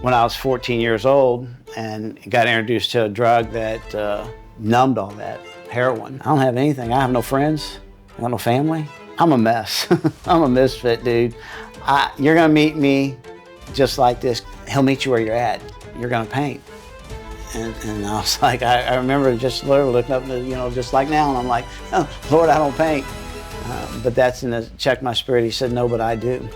when I was 14 years old and got introduced to a drug that numbed all that, heroin. I don't have anything. I have no friends. I got no family. I'm a mess. I'm a misfit, dude. You're gonna meet me just like this. He'll meet you where you're at. You're gonna paint. And I was like, I remember just literally looking up, just like now, and I'm like, oh, Lord, I don't paint. But that's in the check my spirit. He said, no, but I do.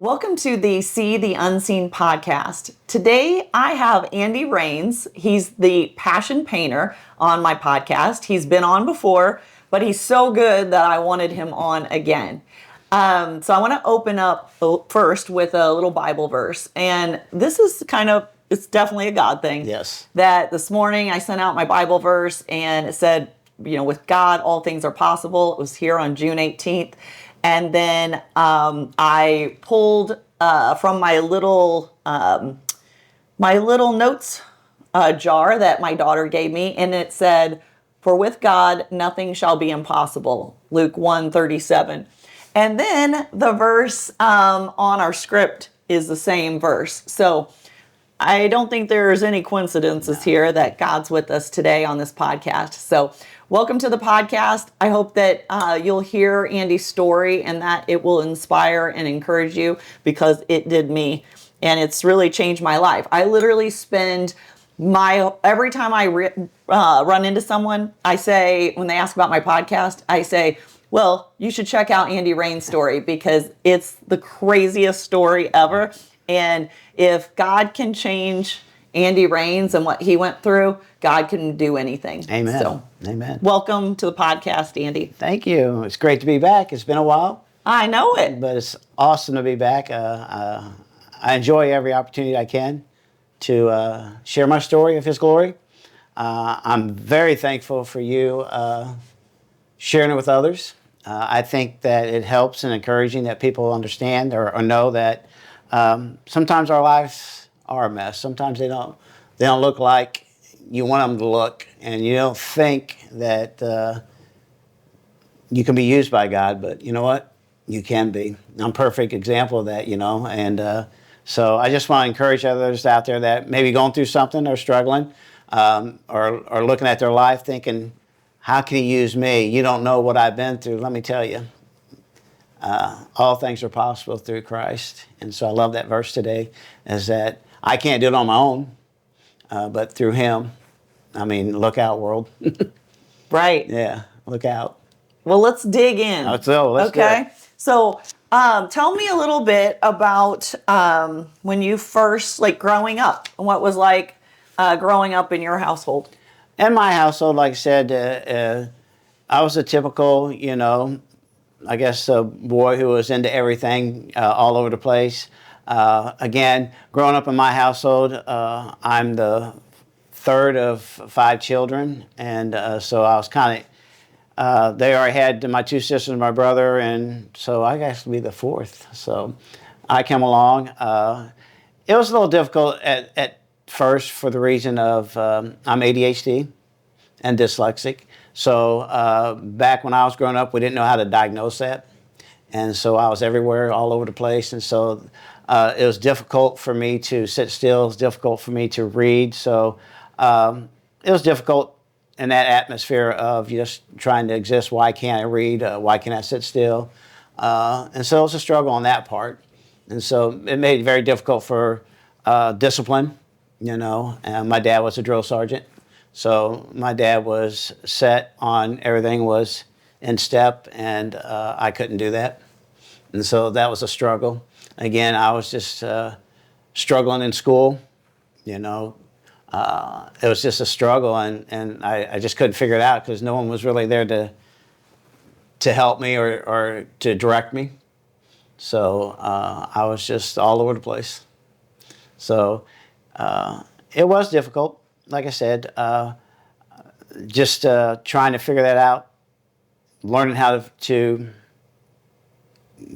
Welcome to the See the Unseen podcast. Today I have Andy Rains. He's the passion painter on my podcast. He's been on before, but he's so good that I wanted him on again. So I want to open up first with a little Bible verse. And this is it's definitely a God thing. Yes. That this morning I sent out my Bible verse and it said, with God, all things are possible. It was here on June 18th. And then I pulled from my little notes jar that my daughter gave me, and it said, "For with God nothing shall be impossible." Luke 1:37. And then the verse on our script is the same verse. So I don't think there's any coincidences here that God's with us today on this podcast. So welcome to the podcast. I hope that you'll hear Andy's story and that it will inspire and encourage you, because it did me. And it's really changed my life. I literally spend every time I run into someone, I say, when they ask about my podcast, I say, well, you should check out Andy Rains' story, because it's the craziest story ever. And if God can change Andy Rains and what he went through, God can do anything. Amen. So, amen. Welcome to the podcast, Andy. Thank you. It's great to be back. It's been a while. I know it. But it's awesome to be back. I enjoy every opportunity I can to share my story of His glory. I'm very thankful for you sharing it with others. I think that it helps and encouraging that people understand or know that sometimes our lives are a mess. Sometimes they don't look like you want them to look, and you don't think that you can be used by God, but you know what? You can be. I'm a perfect example of that, and so I just want to encourage others out there that maybe going through something or struggling or looking at their life thinking, how can He use me? You don't know what I've been through. Let me tell you. All things are possible through Christ. And so I love that verse today, is that I can't do it on my own, but through Him. I mean, look out, world. Right. Yeah, look out. Well, let's dig in. Let's do it. So tell me a little bit about when you first, growing up, and what was like growing up in your household. In my household, like I said, I was a typical, I guess a boy who was into everything all over the place. Again, growing up in my household, I'm the third of 5 children, and so I was kind of, they already had my 2 sisters and my brother, and so I guess to be the 4th. So I came along. It was a little difficult at first for the reason of I'm ADHD and dyslexic. So back when I was growing up, we didn't know how to diagnose that. And so I was everywhere, all over the place. And so it was difficult for me to sit still. It was difficult for me to read. So it was difficult in that atmosphere of just trying to exist. Why can't I read? Why can't I sit still? And so it was a struggle on that part. And so it made it very difficult for discipline, And my dad was a drill sergeant. So my dad was set on everything was in step, and I couldn't do that. And so that was a struggle. Again, I was just struggling in school, It was just a struggle, and I just couldn't figure it out because no one was really there to help me or to direct me. So I was just all over the place. So it was difficult. Like I said, just trying to figure that out, learning how to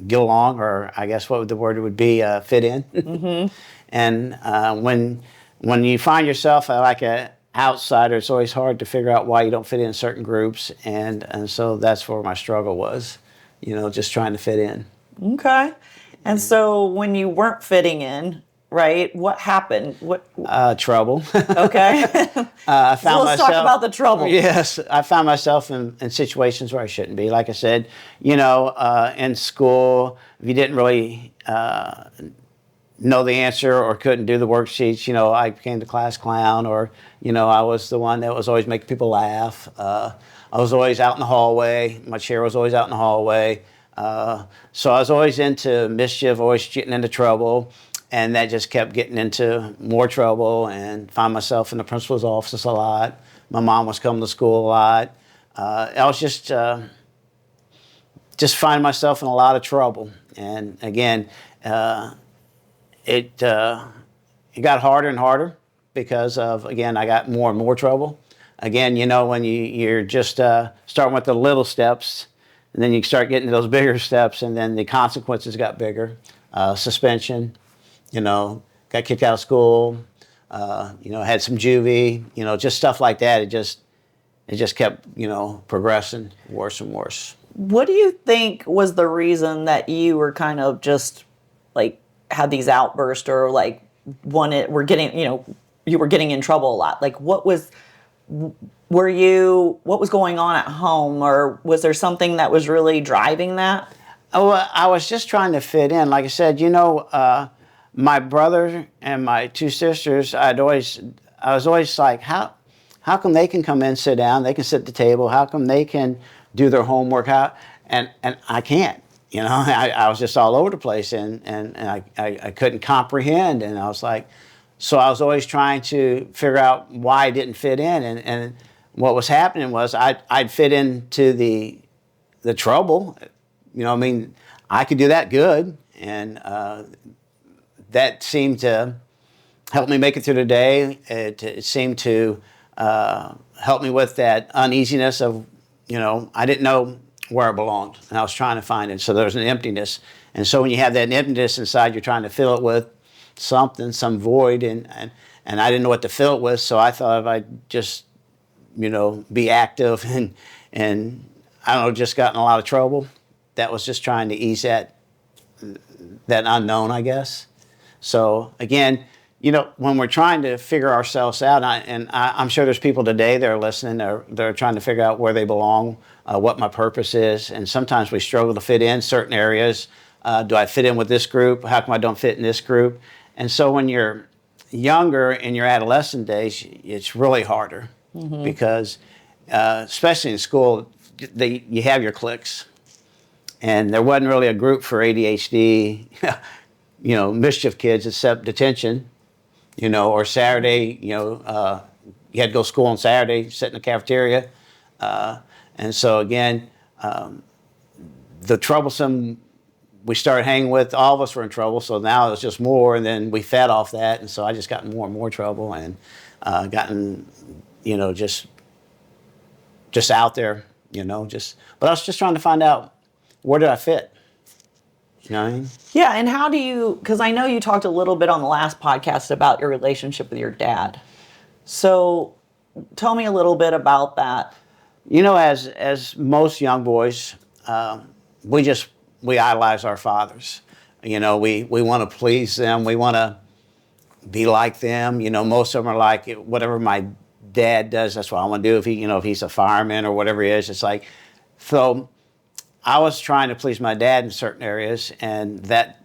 get along, or I guess what the word would be, fit in. Mm-hmm. And when you find yourself like an outsider, it's always hard to figure out why you don't fit in certain groups, and so that's where my struggle was, just trying to fit in. Okay. And so when you weren't fitting in, right? What happened? What? Trouble. Okay. I So found let's myself. talk about the trouble. Yes, I found myself in situations where I shouldn't be. Like I said, in school, if you didn't really know the answer or couldn't do the worksheets, I became the class clown, or I was the one that was always making people laugh. I was always out in the hallway. My chair was always out in the hallway. So I was always into mischief, always getting into trouble. And that just kept getting into more trouble, and found myself in the principal's office a lot. My mom was coming to school a lot. I was just finding myself in a lot of trouble. And again, it got harder and harder because of, again, I got more and more trouble. Again, when you're just starting with the little steps, and then you start getting to those bigger steps, and then the consequences got bigger. Suspension. Got kicked out of school, had some juvie, just stuff like that. It just kept, progressing worse and worse. What do you think was the reason that you were kind of just like had these outbursts, or like were getting, you were getting in trouble a lot? Like what was going on at home, or was there something that was really driving that? Oh, I was just trying to fit in. Like I said, my brother and my two sisters, I was always like, how come they can come in, sit down, they can sit at the table? How come they can do their homework? And I can't. I was just all over the place, and I couldn't comprehend. And I was like, so I was always trying to figure out why I didn't fit in. And what was happening was I'd fit into the trouble. I could do that good, and that seemed to help me make it through the day. It seemed to help me with that uneasiness of, I didn't know where I belonged, and I was trying to find it. So there was an emptiness. And so when you have that emptiness inside, you're trying to fill it with something, some void, and I didn't know what to fill it with, so I thought if I'd just, be active and I don't know, just got in a lot of trouble. That was just trying to ease that unknown, I guess. So again, when we're trying to figure ourselves out, I'm sure there's people today that are listening, they're trying to figure out where they belong, what my purpose is, and sometimes we struggle to fit in certain areas. Do I fit in with this group? How come I don't fit in this group? And so when you're younger in your adolescent days, it's really harder because, especially in school, you have your cliques. And there wasn't really a group for ADHD, mischief kids except detention, or Saturday, you had to go to school on Saturday, sit in the cafeteria. And so again, the troublesome we started hanging with, all of us were in trouble. So now it was just more, and then we fed off that. And so I just got in more and more trouble, and gotten, just out there, but I was just trying to find out, where did I fit? You know what I mean? Yeah, and how do you, because I know you talked a little bit on the last podcast about your relationship with your dad. So tell me a little bit about that. As most young boys, we idolize our fathers. We want to please them. We want to be like them. Most of them are like, whatever my dad does, that's what I want to do. If he's a fireman or whatever he is, it's like, so I was trying to please my dad in certain areas, and that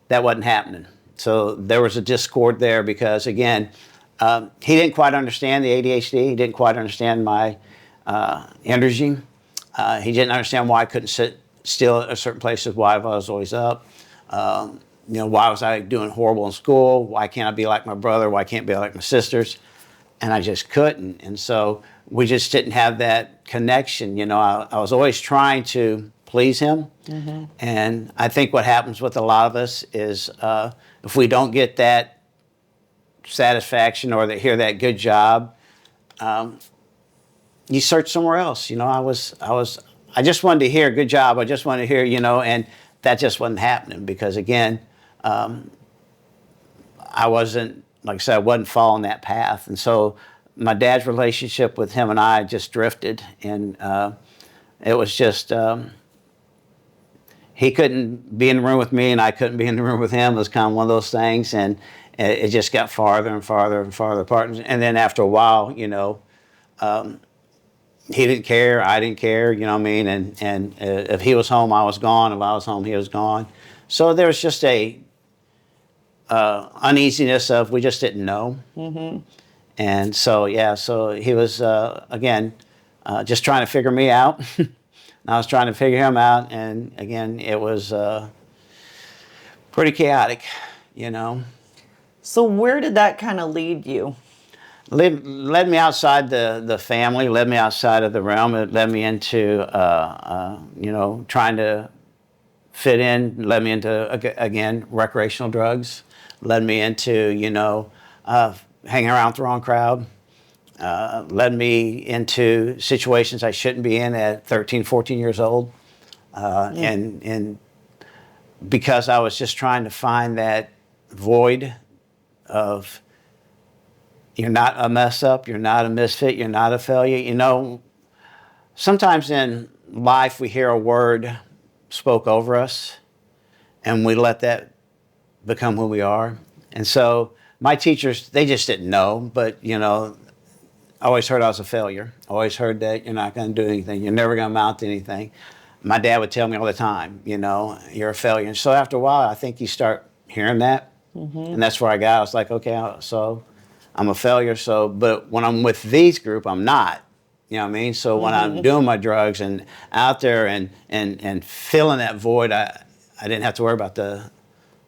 wasn't happening. So there was a discord there because, again, he didn't quite understand the ADHD. He didn't quite understand my energy. He didn't understand why I couldn't sit still at certain places, why I was always up. Why was I doing horrible in school? Why can't I be like my brother? Why can't I be like my sisters? And I just couldn't. And so we just didn't have that connection. I was always trying to please him. Mm-hmm. And I think what happens with a lot of us is if we don't get that satisfaction or hear that good job, you search somewhere else. I just wanted to hear good job. I just wanted to hear, and that just wasn't happening because, again, I wasn't, like I said, I wasn't following that path. And so my dad's relationship with him and I just drifted. And it was just, he couldn't be in the room with me and I couldn't be in the room with him. It was kind of one of those things, and it just got farther and farther and farther apart. And then after a while, he didn't care, I didn't care, you know what I mean? And if he was home, I was gone. If I was home, he was gone. So there was just a uneasiness of we just didn't know. Mm-hmm. And so, yeah, so he was, again, just trying to figure me out. I was trying to figure him out. And again, it was pretty chaotic, you know. So where did that kind of lead you? Led me outside the family, led me outside of the realm. It led me into, trying to fit in, led me into, again, recreational drugs, led me into, hanging around with the wrong crowd, led me into situations I shouldn't be in at 13, 14 years old. And because I was just trying to find that void of, you're not a mess up, you're not a misfit, you're not a failure. You know, sometimes in life we hear a word spoke over us and we let that become who we are. And so my teachers, they just didn't know, but I always heard I was a failure. I always heard that you're not going to do anything, you're never going to amount to anything. My dad would tell me all the time, you're a failure. And so after a while, I think you start hearing that. Mm-hmm. And that's where I was like, okay, so I'm a failure. So, but when I'm with these group, I'm not. You know what I mean? So when I'm doing my drugs and out there and filling that void, I didn't have to worry about that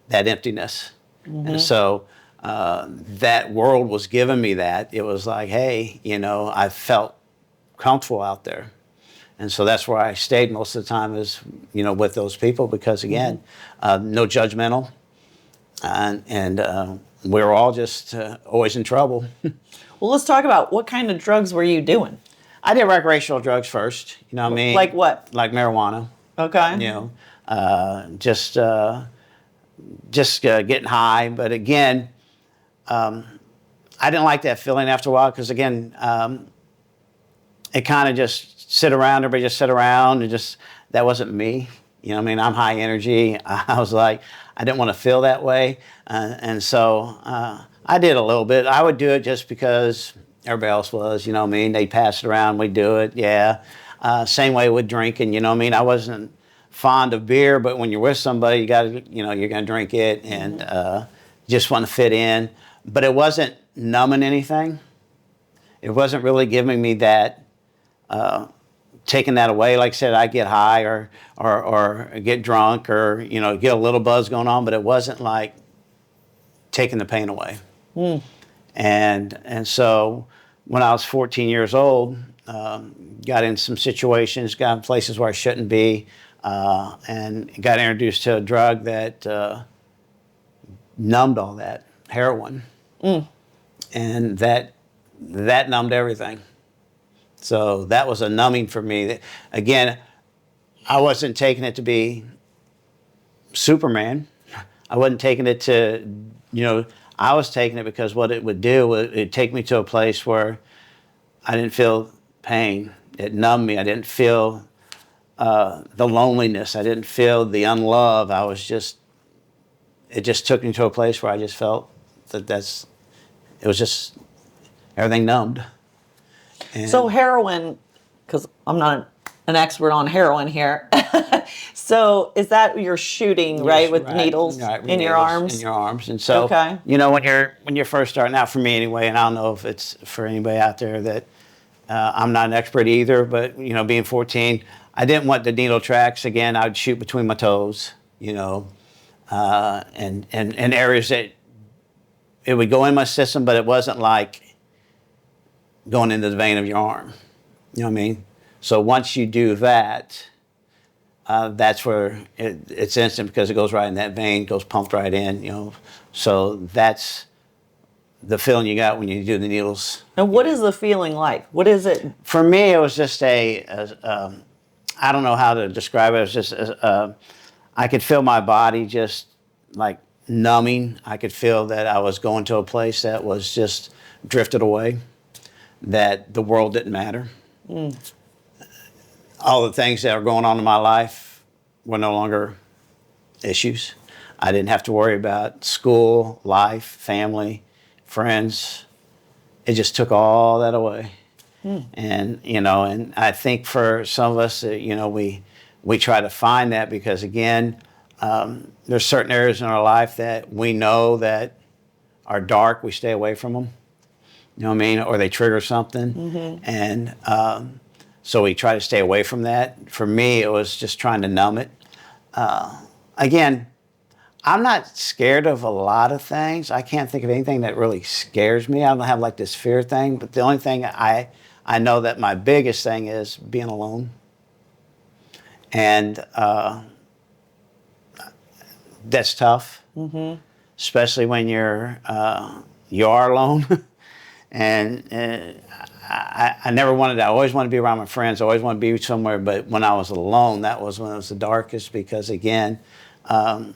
emptiness. Mm-hmm. And so that world was giving me that. It was like, hey, I felt comfortable out there. And so that's where I stayed most of the time is, with those people because, again, no judgmental. And we were all just always in trouble. Well, let's talk about what kind of drugs were you doing? I did recreational drugs first. You know what I mean? Like what? Like marijuana. Okay. Just getting high. But again, I didn't like that feeling after a while because, again, it kind of just everybody just sit around and just, that wasn't me. You know what I mean? I'm high energy. I was like, I didn't want to feel that way. And so I did a little bit. I would do it just because everybody else was, you know what I mean? They'd pass it around, we'd do it, yeah. Same way with drinking, you know what I mean? I wasn't fond of beer, but when you're with somebody, you got to, you're going to drink it and just want to fit in. But it wasn't numbing anything. It wasn't really giving me that, taking that away. Like I said, I get high or get drunk or, get a little buzz going on, but it wasn't like taking the pain away. Mm. And so when I was 14 years old, got in some situations, got in places where I shouldn't be, and got introduced to a drug that numbed all that, heroin. Mm. And that numbed everything. So that was a numbing for me. Again, I wasn't taking it to be Superman. I wasn't taking it to, I was taking it because what it would do, it'd take me to a place where I didn't feel pain. It numbed me. I didn't feel the loneliness. I didn't feel the unlove. It just took me to a place where I just felt that it was just everything numbed. And so heroin, because I'm not an expert on heroin here. So is that you're shooting, right, with needles in your arms? In your arms. And so, when you're first starting out, for me anyway, and I don't know if it's for anybody out there that I'm not an expert either, but, being 14, I didn't want the needle tracks. Again, I would shoot between my toes, and areas that it would go in my system, but it wasn't like going into the vein of your arm. You know what I mean? So once you do that, that's where it's instant because it goes right in that vein, goes pumped right in, So that's the feeling you got when you do the needles. And what is the feeling like? What is it? For me, it was just I don't know how to describe it. It was just, I could feel my body just like numbing. I could feel that I was going to a place that was just drifted away, that the world didn't matter. Mm. All the things that are going on in my life were no longer issues. I didn't have to worry about school, life, family, friends. It just took all that away. And, and I think for some of us, we try to find that because, again, there's certain areas in our life that we know that are dark. We stay away from them. You know what I mean? Or they trigger something. And so we try to stay away from that. For me, it was just trying to numb it. Again, I'm not scared of a lot of things. I can't think of anything that really scares me. I don't have like this fear thing. But the only thing I know that my biggest thing is being alone. And that's tough, especially when you are alone. and I never wanted that. I always wanted to be around my friends. I always wanted to be somewhere. But when I was alone, that was when it was the darkest because, again, I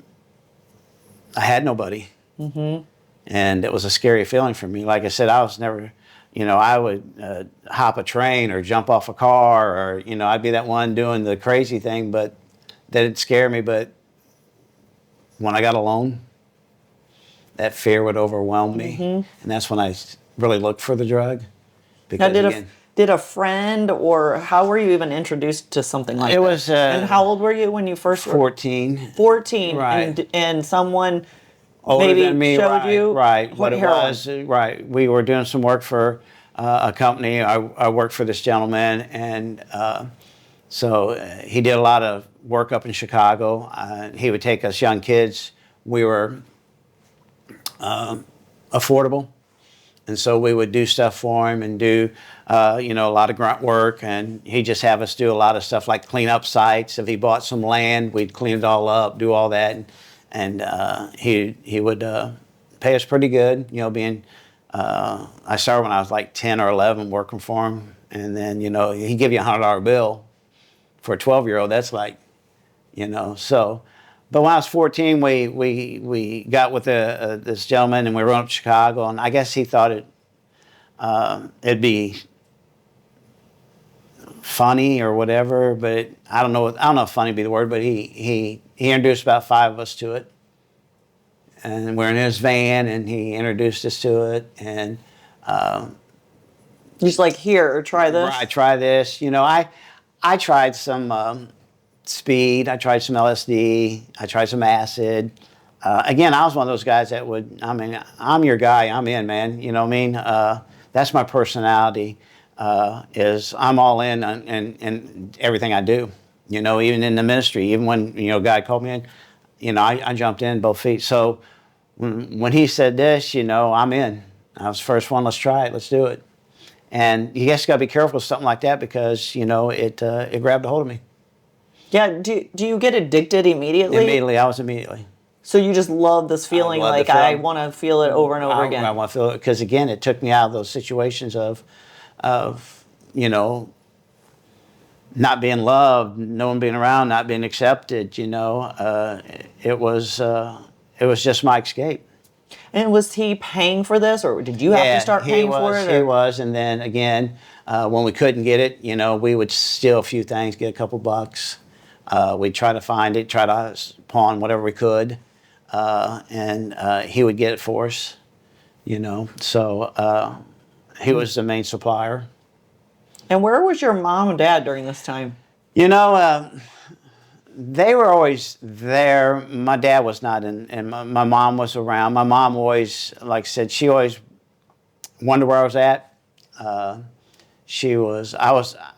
had nobody. And it was a scary feeling for me. Like I said, I was never, I would hop a train or jump off a car or, I'd be that one doing the crazy thing, but that'd scare me. But when I got alone, that fear would overwhelm me. And that's when I really looked for the drug. Because Now, did a friend or how were you even introduced to something like that? It was... and how old were you when you first... 14. 14. Right. And someone older maybe than me, showed you... Right. What it heroin. was, right. We were doing some work for a company. I worked for this gentleman, and so he did a lot of work up in Chicago. He would take us young kids. We were affordable. And so we would do stuff for him and do, a lot of grunt work. And he'd just have us do a lot of stuff like clean up sites. If he bought some land, we'd clean it all up, do all that. And he would pay us pretty good, being, I started when I was like 10 or 11 working for him. And then, he'd give you a $100 bill for a 12-year-old. That's like, so. But when I was 14, we got with this gentleman and we went up to Chicago, and I guess he thought it'd be funny or whatever, but I don't know if funny would be the word, but he introduced about 5 of us to it. And we're in his van and he introduced us to it, and he's like, here, try this. I try this. I tried some speed. I tried some LSD. I tried some acid. Again, I was one of those guys that I'm your guy. I'm in, man. You know what I mean? That's my personality, is I'm all in everything I do. Even in the ministry, even when, God called me in, I jumped in both feet. So when he said this, I'm in. I was the first one. Let's try it. Let's do it. And you just got to be careful with something like that because, it grabbed a hold of me. Yeah, do you get addicted immediately? Immediately, I was immediately. So you just love this feeling, like I want to feel it over and over again. I want to feel it because, again, it took me out of those situations of not being loved, no one being around, not being accepted. It was just my escape. And was he paying for this, or did you have to start paying for it? He was, and then again, when we couldn't get it, we would steal a few things, get a couple bucks. We'd try to find it, try to pawn whatever we could, and he would get it for us, So he was the main supplier. And where was your mom and dad during this time? They were always there. My dad was not, and my mom was around. My mom always, like I said, she always wondered where I was at.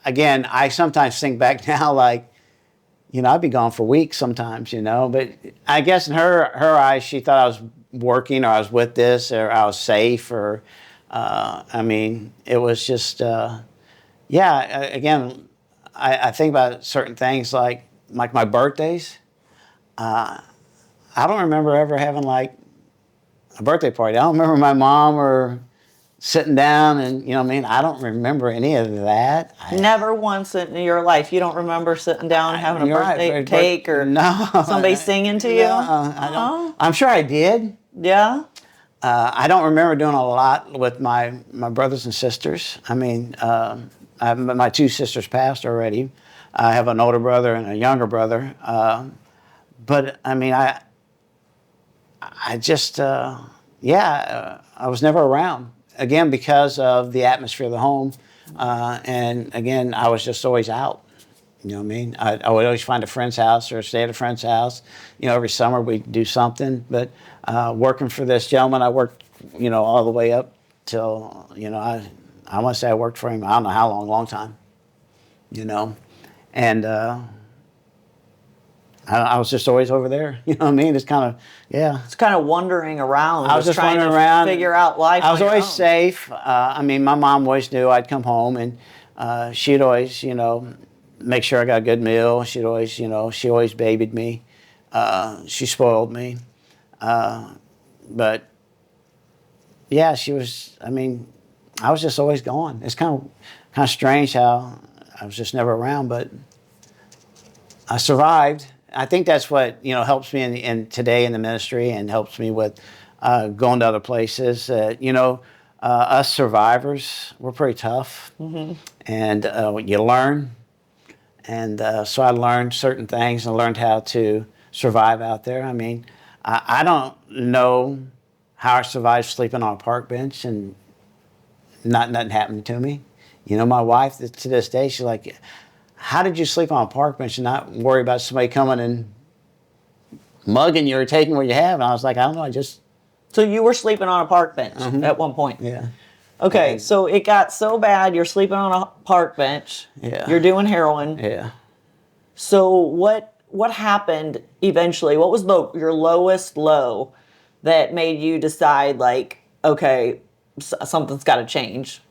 Again, I sometimes think back now like, I'd be gone for weeks sometimes, but I guess in her eyes, she thought I was working or I was with this or I was safe or, it was just, again, I think about certain things like my birthdays. I don't remember ever having like a birthday party. I don't remember my mom or sitting down and, I don't remember any of that. Never once in your life you don't remember sitting down and having a birthday cake or somebody singing to you? I don't. I'm sure I did. Yeah? I don't remember doing a lot with my brothers and sisters. My 2 sisters passed already. I have an older brother and a younger brother. But I mean, I just, I was never around. Again, because of the atmosphere of the home. And again, I was just always out. You know what I mean? I would always find a friend's house or stay at a friend's house. You know, every summer we'd do something. But working for this gentleman, I worked, you know, all the way up till, you know, I want to say I worked for him, I don't know how long, long time, you know. And I was just always over there. You know what I mean? It's kind of, yeah. It's kind of wandering around. I was just trying wandering to around. figure out life. I was on your always own. safe. I mean, my mom always knew I'd come home, and she'd always, you know, make sure I got a good meal. She'd always, you know, she always babied me. She spoiled me. But yeah, she was. I mean, I was just always gone. It's kind of strange how I was just never around, but I survived. I think that's what, you know, helps me in today in the ministry, and helps me with going to other places. You know, us survivors, we're pretty tough, and you learn. And so I learned certain things and learned how to survive out there. I mean, I don't know how I survived sleeping on a park bench and nothing happened to me. You know, my wife to this day, she's like, how did you sleep on a park bench and not worry about somebody coming and mugging you or taking what you have? And I was like, I don't know, I just... So you were sleeping on a park bench at one point? Yeah. Okay, so it got so bad, you're sleeping on a park bench. Yeah. You're doing heroin. Yeah. So what happened eventually? What was your lowest low that made you decide, like, okay, something's got to change?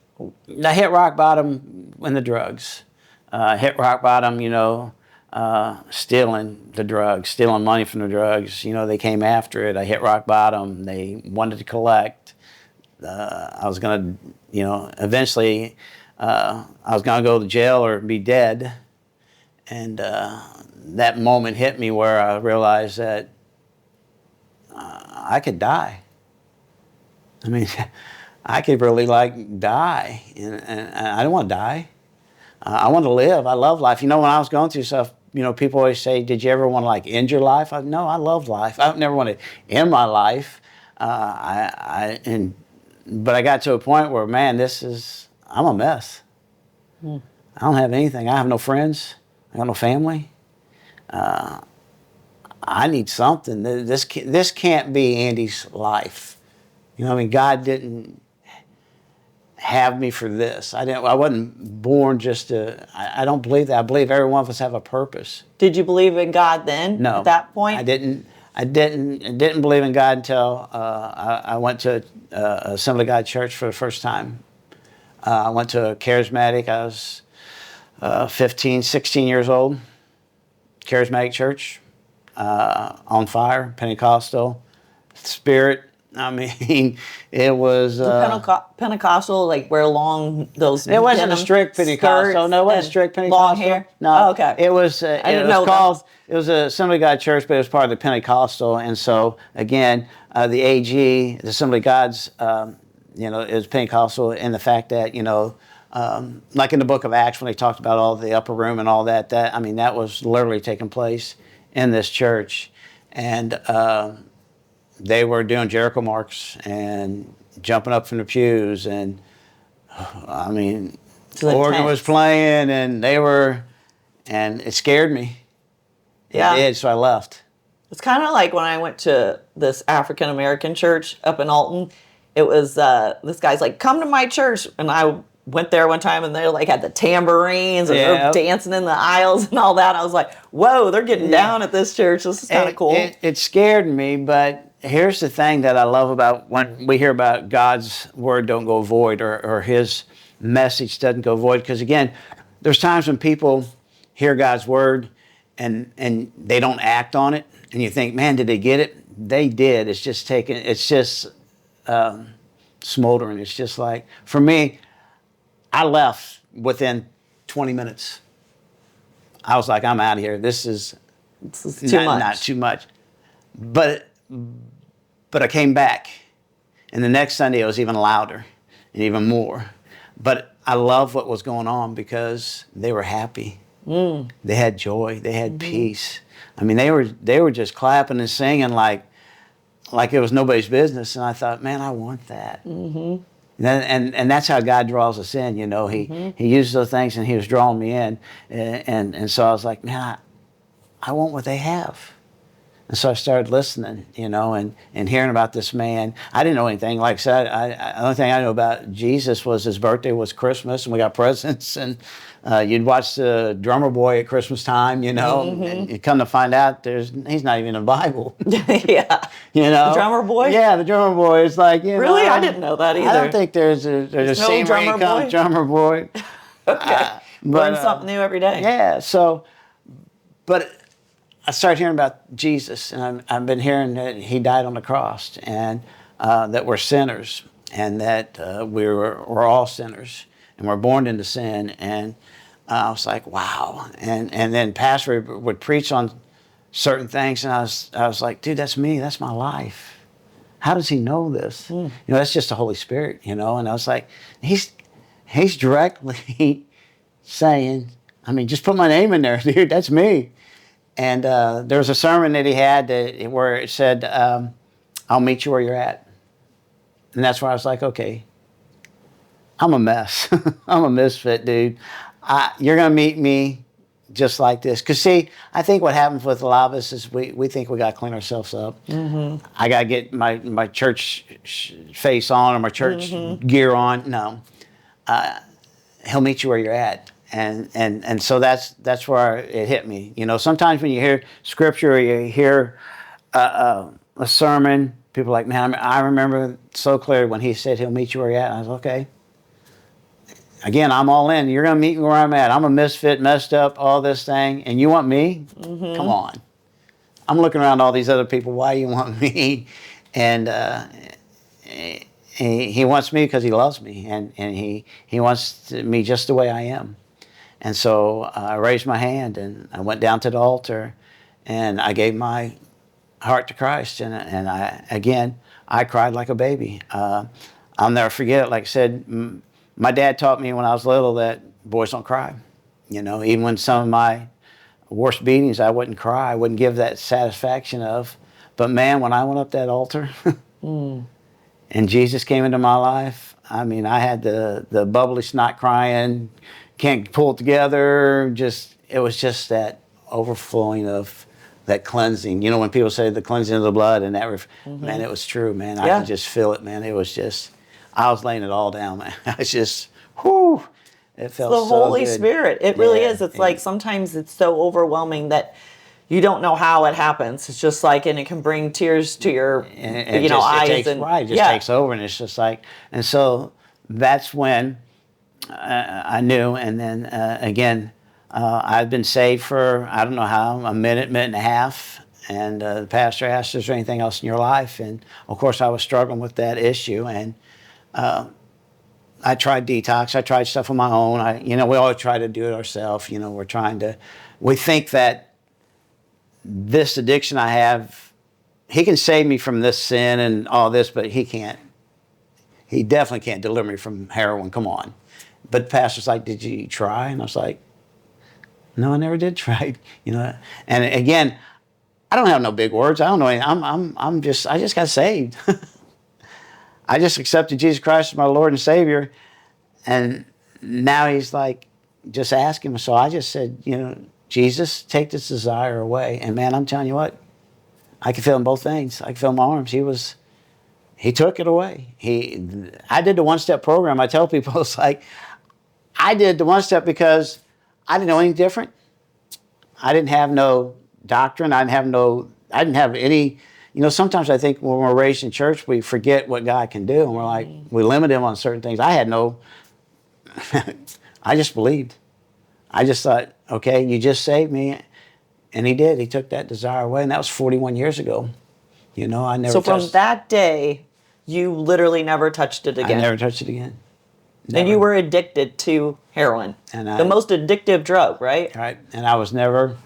I hit rock bottom in the drugs. Hit rock bottom, you know, stealing the drugs, stealing money from the drugs. You know, they came after it. I hit rock bottom. They wanted to collect. I was going to, you know, eventually I was going to go to jail or be dead. And that moment hit me where I realized that I could die. I mean, I could really, like, die. And I don't want to die. I want to live. I love life. You know, when I was going through stuff, you know, people always say, did you ever want to, like, end your life? No, I love life. I never want to end my life. But I got to a point where, man, I'm a mess. I don't have anything. I have no friends. I got no family. I need something. This can't be Andy's life. You know, I mean, God didn't have me for this. I wasn't born just to. I don't believe that. I believe every one of us have a purpose. Did you believe in God then? No. At that point? I didn't believe in God until I went to Assembly of God Church for the first time. I went to a charismatic. I was 15, 16 years old. Charismatic church, on fire, Pentecostal, Spirit. I mean, it was... Pentecostal, like wear long those... It wasn't a strict Pentecostal. No, it wasn't strict Pentecostal. Long hair? No. Oh, okay. It was... I didn't know that. It was a Assembly of God church, but it was part of the Pentecostal. And so, again, the AG, the Assembly of God's, you know, is Pentecostal in the fact that, you know, like in the book of Acts when they talked about all the upper room and all that, I mean, that was literally taking place in this church. And they were doing Jericho marks and jumping up from the pews. And, I mean, the organ was playing and and it scared me. Yeah. It did, so I left. It's kind of like when I went to this African-American church up in Alton. It was, this guy's like, come to my church. And I went there one time and they like had the tambourines and they're dancing in the aisles and all that. I was like, whoa, they're getting down at this church. This is kind of cool. It scared me, but here's the thing that I love about when we hear about God's word don't go void or his message doesn't go void. Because again, there's times when people hear God's word and they don't act on it. And you think, man, did they get it? They did. It's just smoldering. It's just like, for me, I left within 20 minutes. I was like, I'm out of here. This is not too much. But I came back. And the next Sunday, it was even louder and even more. But I love what was going on because they were happy. They had joy. They had peace. I mean, they were just clapping and singing like it was nobody's business. And I thought, man, I want that. And that's how God draws us in. You know, He uses those things, and He was drawing me in. And so I was like, man, I want what they have. And so I started listening, you know, and hearing about this man. I didn't know anything. Like I said, the only thing I knew about Jesus was his birthday was Christmas, and we got presents. And you'd watch the Drummer Boy at Christmas time, you know, and you come to find out he's not even in the Bible. Yeah. You know, The Drummer Boy? Yeah, the Drummer Boy is like, you Really? know, I didn't know that either. I don't think there's a no scene where he Drummer comes, Boy? Drummer Boy. Okay. Learn something new every day. Yeah. So, but I started hearing about Jesus, and I've been hearing that He died on the cross, and that we're sinners, and that we're all sinners, and we're born into sin. And I was like, wow. And then Pastor would preach on certain things, and I was like, dude, that's me. That's my life. How does He know this? You know, that's just the Holy Spirit, you know. And I was like, He's directly saying, I mean, just put my name in there, dude. That's me. And there was a sermon that he had where it said, I'll meet you where you're at. And that's where I was like, okay, I'm a mess. I'm a misfit, dude. You're going to meet me just like this. Because, see, I think what happens with a lot of us is we think we got to clean ourselves up. I got to get my church face on or my church gear on. No. He'll meet you where you're at. And so that's where it hit me. You know, sometimes when you hear scripture or you hear a sermon, people are like, man, I remember so clearly when He said He'll meet you where you're at. And I was okay. Again, I'm all in. You're going to meet me where I'm at. I'm a misfit, messed up, all this thing. And you want me? Come on. I'm looking around all these other people. Why you want me? And he wants me because He loves me. And he wants me just the way I am. And so I raised my hand, and I went down to the altar, and I gave my heart to Christ. And I cried like a baby. I'll never forget it. Like I said, my dad taught me when I was little that boys don't cry. You know, even when some of my worst beatings, I wouldn't cry. I wouldn't give that satisfaction of. But man, when I went up that altar, and Jesus came into my life, I mean, I had the bubbly snot crying, can't pull it together. It was just that overflowing of that cleansing. You know, when people say the cleansing of the blood, and that, man, it was true, man. I could just feel it, man. It was just, I was laying it all down, man. It's just, whoo, it felt so good. The Holy Spirit. It really is. It's like sometimes it's so overwhelming that you don't know how it happens. It's just like, and it can bring tears to your, eyes. It just takes over, and it's just like, and so that's when I knew. And then again, I've been saved for, I don't know how, a minute and a half. And the pastor asked, is there anything else in your life? And of course, I was struggling with that issue. And I tried detox. I tried stuff on my own. We always try to do it ourselves. You know, we think that this addiction I have, He can save me from this sin and all this, but He can't. He definitely can't deliver me from heroin. Come on. But the pastor's like, did you try? And I was like, no, I never did try. You know, and again, I don't have no big words. I don't know anything. I just got saved. I just accepted Jesus Christ as my Lord and Savior. And now He's like, just ask Him. So I just said, Jesus, take this desire away. And man, I'm telling you what, I can feel in both things. I can feel in my arms. He took it away. I did the one-step program. I tell people, it's like, I did the one-step because I didn't know any different. I didn't have no doctrine. I didn't have any, sometimes I think when we're raised in church, we forget what God can do. And we're like, we limit Him on certain things. I just believed. I just thought, okay, you just saved me. And He did. He took that desire away. And that was 41 years ago. I never from that day, you literally never touched it again. I never touched it again. Never. And you were addicted to heroin. The most addictive drug, right? Right. And I was never,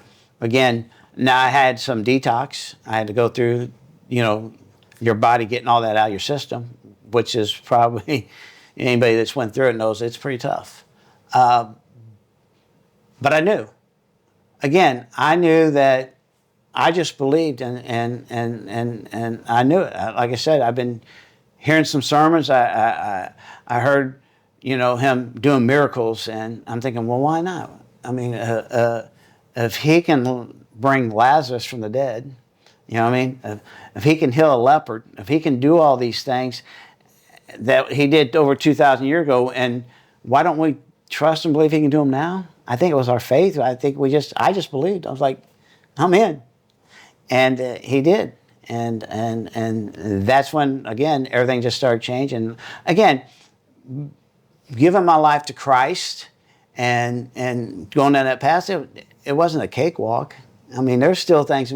again, now I had some detox. I had to go through, your body getting all that out of your system, which is probably, anybody that's went through it knows it's pretty tough. But I knew. again, I knew that I just believed, and I knew it. Like I said, I've been hearing some sermons. I heard, him doing miracles, and I'm thinking, well, why not? I mean, if he can bring Lazarus from the dead, you know what I mean? If he can heal a leopard, if he can do all these things that he did over 2,000 years ago, and why don't we trust and believe he can do them now? I think it was our faith. I just believed. I was like, I'm in. And he did. And that's when, again, everything just started changing. Again, giving my life to Christ and going down that path, it wasn't a cakewalk. I mean, there's still things.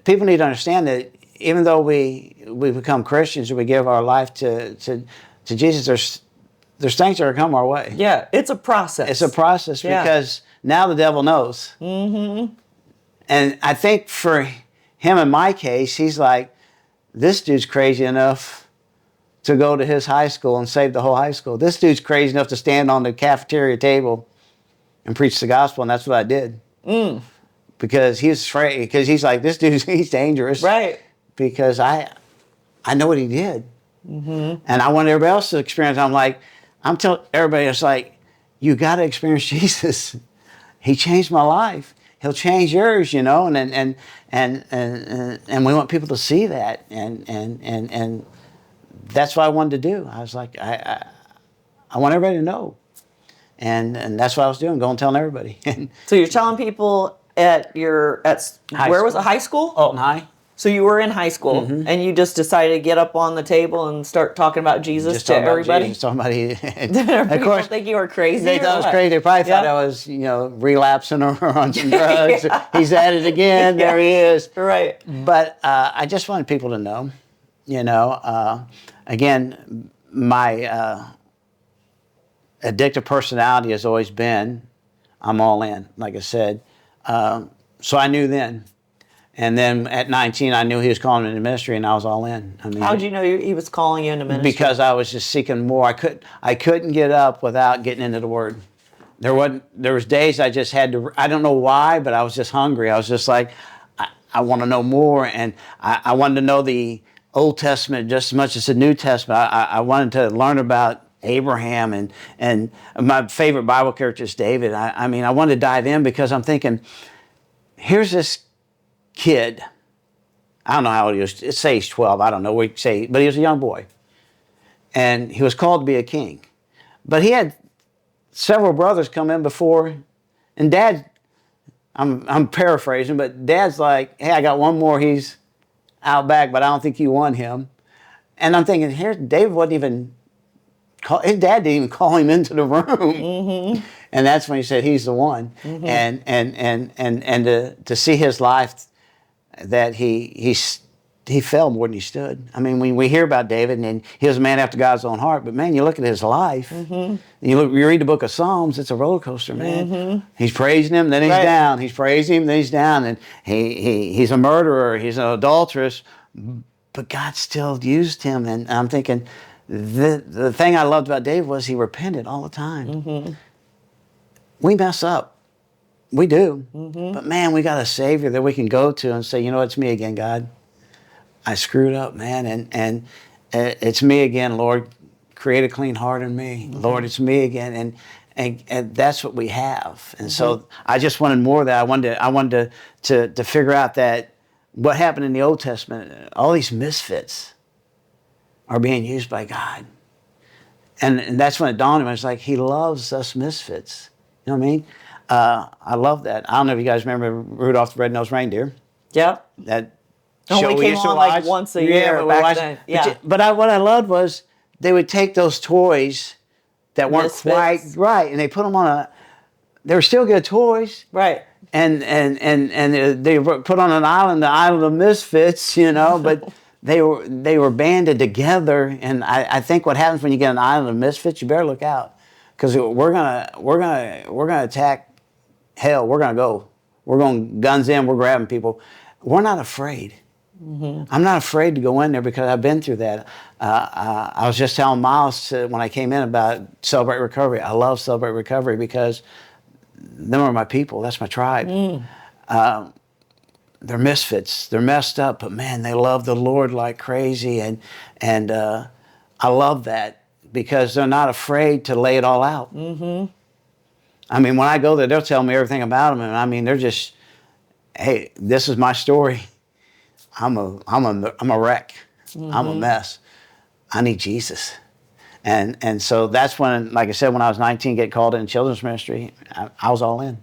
People need to understand that even though we become Christians or we give our life to Jesus, there's things that are come our way. Yeah, it's a process. It's a process because now the devil knows. Mm-hmm. And I think for him, in my case, he's like, this dude's crazy enough to go to his high school and save the whole high school. This dude's crazy enough to stand on the cafeteria table and preach the gospel, and that's what I did. Because he was afraid, because he's like, this dude's, he's dangerous. Right. Because I know what he did. Mm-hmm. And I want everybody else to experience. I'm telling everybody, it's like, you got to experience Jesus. He changed my life. He'll change yours, and we want people to see that, and that's what I wanted to do. I was like, I want everybody to know, and that's what I was doing, going and telling everybody. So you're telling people where was it, high school? Alton High. So you were in high school, and you just decided to get up on the table and start talking about Jesus to everybody? Somebody. Of course, think you were crazy. They thought I was crazy. They probably thought I was, relapsing or on some drugs. He's at it again. There he is. Right. But I just wanted people to know, again, my addictive personality has always been, I'm all in, like I said. So I knew then. And then at 19, I knew he was calling me into ministry, and I was all in. I mean, how did you know he was calling you into ministry? Because I was just seeking more. I couldn't get up without getting into the Word. There was days I just had to. I don't know why, but I was just hungry. I was just like, I want to know more, and I wanted to know the Old Testament just as much as the New Testament. I wanted to learn about Abraham, and my favorite Bible character is David. I mean, I wanted to dive in because I'm thinking, here's this kid, I don't know how old he was, say he's 12, I don't know, we say, but he was a young boy. And he was called to be a king. But he had several brothers come in before, and Dad, I'm paraphrasing, but Dad's like, hey, I got one more, he's out back, but I don't think you want him. And I'm thinking, here, David wasn't even, his dad didn't even call him into the room. Mm-hmm. And that's when he said, he's the one. Mm-hmm. And to see his life, that he fell more than he stood. I mean, when we hear about David, and he was a man after God's own heart, but man, you look at his life, you read the book of Psalms, it's a roller coaster, man. He's praising him, then he's down. He's praising him, then he's down. And he's a murderer, he's an adulteress, but God still used him. And I'm thinking, the thing I loved about David was he repented all the time. We mess up. We do. But man, we got a Savior that we can go to and say, it's me again, God. I screwed up, man. And it's me again, Lord. Create a clean heart in me. Lord, it's me again. And that's what we have. And so I just wanted more of that. I wanted to figure out that what happened in the Old Testament, all these misfits are being used by God. And that's when it dawned on me. It's like, he loves us misfits. You know what I mean? I love that. I don't know if you guys remember Rudolph the Red-Nosed Reindeer. Yep. That show we came on like once a year back then. Yeah. But what I loved was they would take those toys that weren't quite right, and they put them on they were still good toys. Right. And they were put on an island, the island of misfits, but they were banded together. And I think what happens when you get an island of misfits, you better look out, because we're gonna attack hell. We're gonna go. We're going guns in. We're grabbing people. We're not afraid. I'm not afraid to go in there because I've been through that. I was just telling Miles when I came in about Celebrate Recovery. I love Celebrate Recovery because them are my people. That's my tribe. They're misfits. They're messed up, but man, they love the Lord like crazy, and I love that because they're not afraid to lay it all out. I mean, when I go there, they'll tell me everything about them, and I mean, they're just, hey, this is my story. I'm a wreck. I'm a mess. I need Jesus. And so that's when, like I said, when I was 19, get called in children's ministry, I was all in.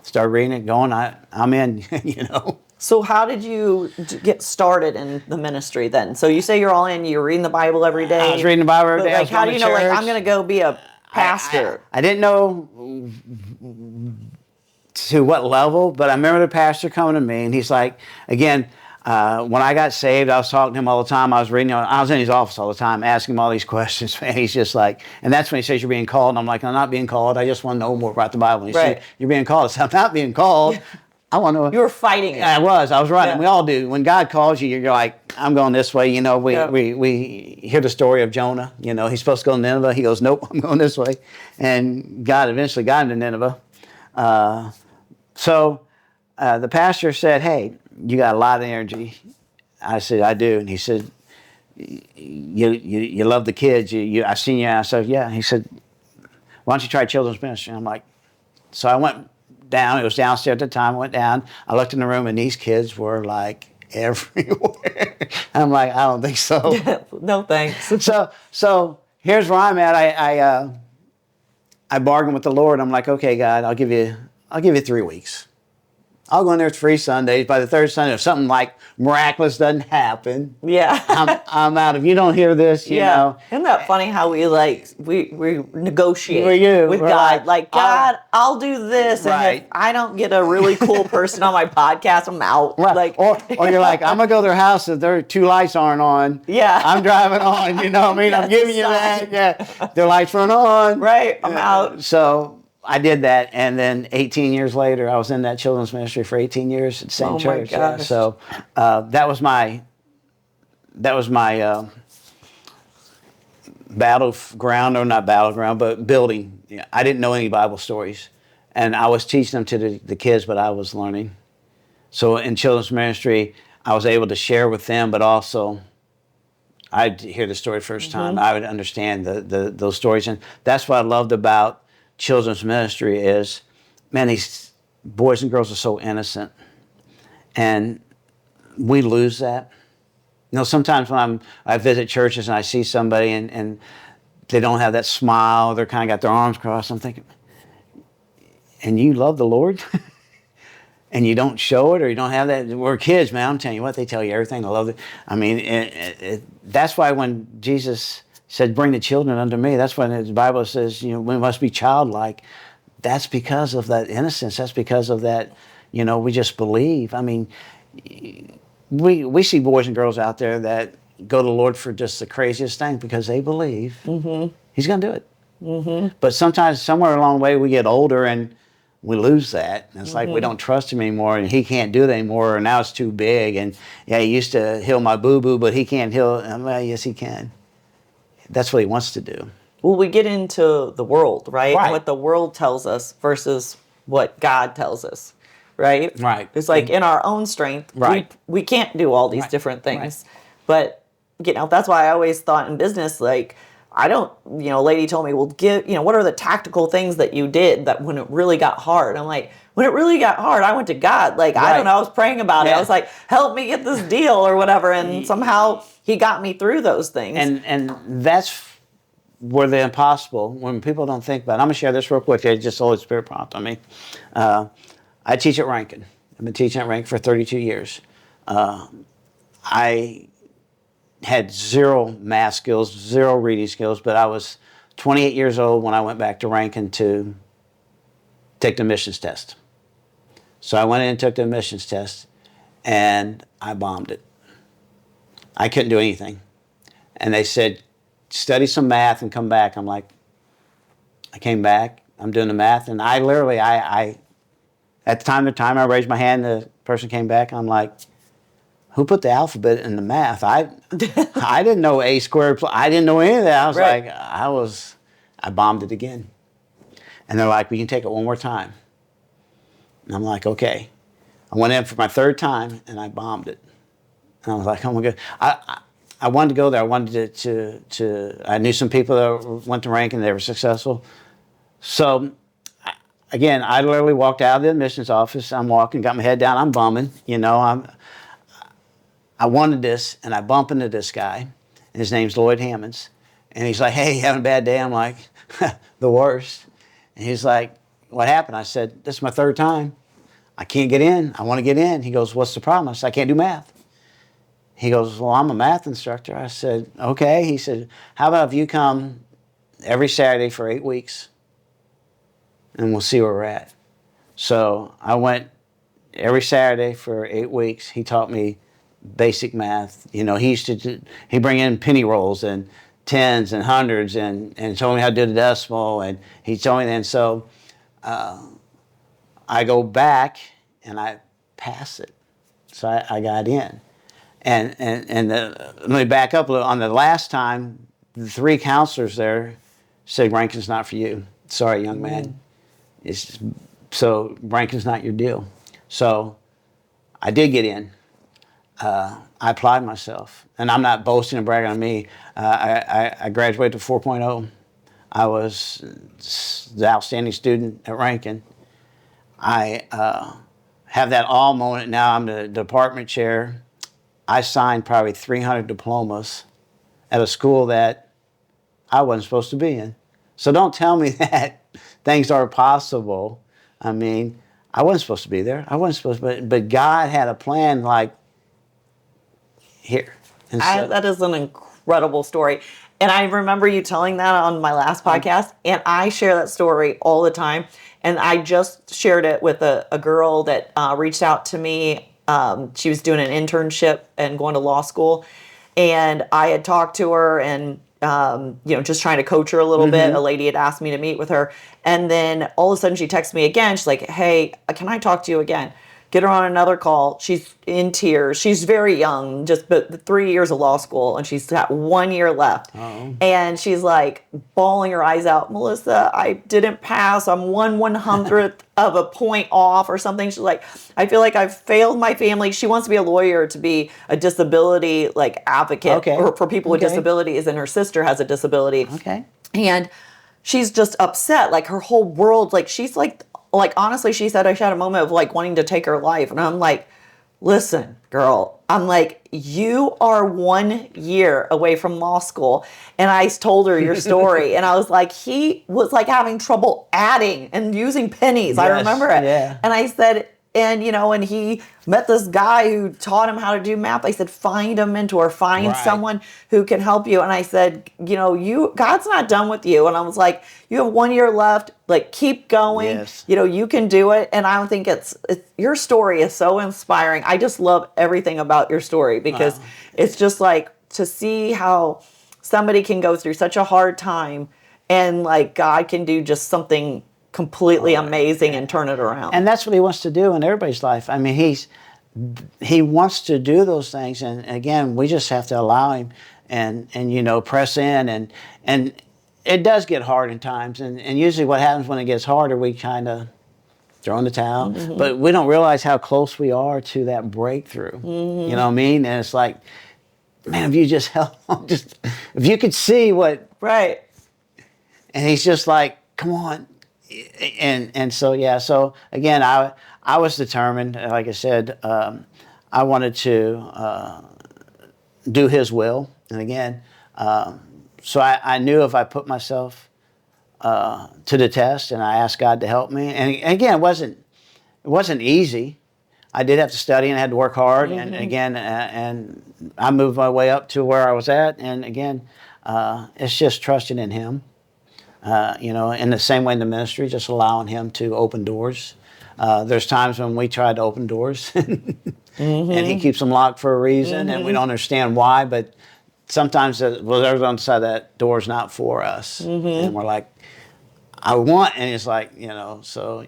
Started reading it, going, I'm in, you know. So how did you get started in the ministry then? So you say you're all in, you're reading the Bible every day. I was reading the Bible every day. Like, how do you know, like, I'm going to go be a pastor? I didn't know to what level, but I remember the pastor coming to me, and he's like, again, when I got saved, I was talking to him all the time. I was in his office all the time, asking him all these questions. Man, he's just like, and that's when he says, you're being called. And I'm like, I'm not being called. I just want to know more about the Bible. And he said, you're being called. I said, I'm not being called. I want to know. You were fighting it. I was running. Yeah. We all do. When God calls you, you're like, I'm going this way. You know, we hear the story of Jonah. You know, he's supposed to go to Nineveh. He goes, nope, I'm going this way. And God eventually got him to Nineveh. So the pastor said, hey, you got a lot of energy. I said, I do. And he said, you love the kids. I've seen you. I said, yeah. And he said, why don't you try children's ministry? And I'm like, so I went down. It was downstairs at the time. I went down. I looked in the room, and these kids were like everywhere. I'm like, I don't think so. No thanks. So here's where I'm at. I bargained with the Lord. I'm like, okay, God, I'll give you 3 weeks. I'll go in there 3 Sundays. By the third Sunday, if something like miraculous doesn't happen, yeah, I'm out. If you don't hear this, you know. Isn't that funny how we negotiate with We're God? Like, God, I'll do this, and Right. if I don't get a really cool person on my podcast, I'm out. Right. Like, or you're like, I'm gonna go to their house if their 2 lights aren't on. Yeah. I'm driving on. You know what I mean? I'm giving you that. Yeah. Their lights weren't on. Right. I'm out. So I did that, and then 18 years later, I was in that children's ministry for 18 years at the same church. Oh my gosh. So that was my battleground, or not battleground, but building. Yeah, I didn't know any Bible stories, and I was teaching them to the kids, but I was learning. So in children's ministry, I was able to share with them, but also I'd hear the story first time. I would understand those stories, and that's what I loved about children's ministry is, man, these boys and girls are so innocent, and we lose that. You know, sometimes when I visit churches and I see somebody and they don't have that smile, they're kind of got their arms crossed, I'm thinking, and you love the Lord? And you don't show it, or you don't have that. We're kids, man. I'm telling you what, they tell you everything. I love it. I mean, that's why when Jesus said, bring the children unto me, that's when the Bible says, you know, we must be childlike. That's because of that innocence. That's because of that, you know, we just believe. I mean, we see boys and girls out there that go to the Lord for just the craziest thing because they believe He's going to do it. But sometimes, somewhere along the way, we get older and we lose that. And it's like we don't trust Him anymore, and He can't do that anymore, and now it's too big. And yeah, He used to heal my boo-boo, but He can't heal. Well, yes, He can. That's what He wants to do. Well, we get into the world, right? Right. And what the world tells us versus what God tells us, right? Right. It's like in our own strength, Right. we can't do all these different things. But, you know, that's why I always thought in business, like, I don't, you know, a lady told me, well, what are the tactical things that you did that when it really got hard? I'm like, when it really got hard, I went to God. Like, I don't know, I was praying about it. I was like, help me get this deal or whatever. And somehow He got me through those things. And that's where the impossible, when people don't think about it. I'm going to share this real quick. It just the Holy Spirit prompted me. I teach at Rankin. I've been teaching at Rankin for 32 years. I had 0 math skills, 0 reading skills, but I was 28 years old when I went back to Rankin to take the admissions test. So I went in and took the admissions test, and I bombed it. I couldn't do anything. And they said, study some math and come back. I'm like, I came back, I'm doing the math, and I literally, at the time I raised my hand, the person came back, I'm like, who put the alphabet in the math? I didn't know A squared. I didn't know any of that. I was like, I bombed it again. And they're like, we can take it one more time. And I'm like, okay. I went in for my third time, and I bombed it. And I was like, oh my God. I wanted to go there. I wanted I knew some people that went to Rankin, they were successful. So, again, I literally walked out of the admissions office. I'm walking, got my head down, I'm bumming. I wanted this, and I bump into this guy, and his name's Lloyd Hammonds. And he's like, hey, you having a bad day? I'm like, the worst. And he's like, what happened? I said, this is my third time. I can't get in. I want to get in. He goes, what's the problem? I said, I can't do math. He goes, well, I'm a math instructor. I said, okay. He said, how about if you come every Saturday for 8 weeks, and we'll see where we're at. So I went every Saturday for 8 weeks. He taught me basic math. He used to he bring in penny rolls and tens and hundreds and told me how to do the decimal, and he told me that. And so I go back and I pass it. So I got in. Let me back up a little. On the last time, the 3 counselors there said, Rankin's not for you. Sorry, young man. So Rankin's not your deal. So I did get in. I applied myself. And I'm not boasting and bragging on me. I graduated to 4.0. I was the outstanding student at Rankin. I have that all moment. Now I'm the department chair. I signed probably 300 diplomas at a school that I wasn't supposed to be in. So don't tell me that things are possible. I mean, I wasn't supposed to be there. I wasn't supposed to, but God had a plan like here. And so, That is an incredible story. And I remember you telling that on my last podcast, and I share that story all the time. And I just shared it with a girl that reached out to me. She was doing an internship and going to law school. And I had talked to her and, just trying to coach her a little bit. A lady had asked me to meet with her. And then all of a sudden she texted me again. She's like, hey, can I talk to you again? Get her on another call. She's in tears. She's very young, but 3 years of law school, and she's got 1 year left. Oh. And she's like bawling her eyes out. Melissa, I didn't pass. I'm 1/100th of a point off or something. She's like, I feel like I've failed my family. She wants to be a lawyer, to be a disability advocate for people with disabilities, and her sister has a disability. Okay. And she's just upset. Like her whole world, she's like honestly, she said she had a moment of wanting to take her life. And I'm like, listen, girl, I'm like, you are 1 year away from law school. And I told her your story. And I was like, he was having trouble adding and using pennies. Yes, I remember it. Yeah. And I said, and he met this guy who taught him how to do math. I said, find a mentor, find someone who can help you. And I said, God's not done with you. And I was like, you have 1 year left. Keep going. Yes. You can do it. And I think it's your story is so inspiring. I just love everything about your story because it's just to see how somebody can go through such a hard time and God can do just something completely amazing and turn it around. And that's what he wants to do in everybody's life. I mean, he wants to do those things, and again, we just have to allow him and press in, and it does get hard in times, and usually what happens when it gets harder, we kind of throw in the towel, but we don't realize how close we are to that breakthrough. You know what I mean? And it's like, man, if you just held on, if you could see what, right, and he's just like, come on. And so so again I was determined, like I said, I wanted to do his will, and again so I knew if I put myself to the test and I asked God to help me, and again it wasn't easy. I did have to study and I had to work hard, and again and I moved my way up to where I was at, and again it's just trusting in him. In the same way in the ministry, just allowing him to open doors. There's times when we try to open doors and he keeps them locked for a reason, and we don't understand why, but sometimes there's on the side of that door's not for us. And we're like, I want, and it's like, so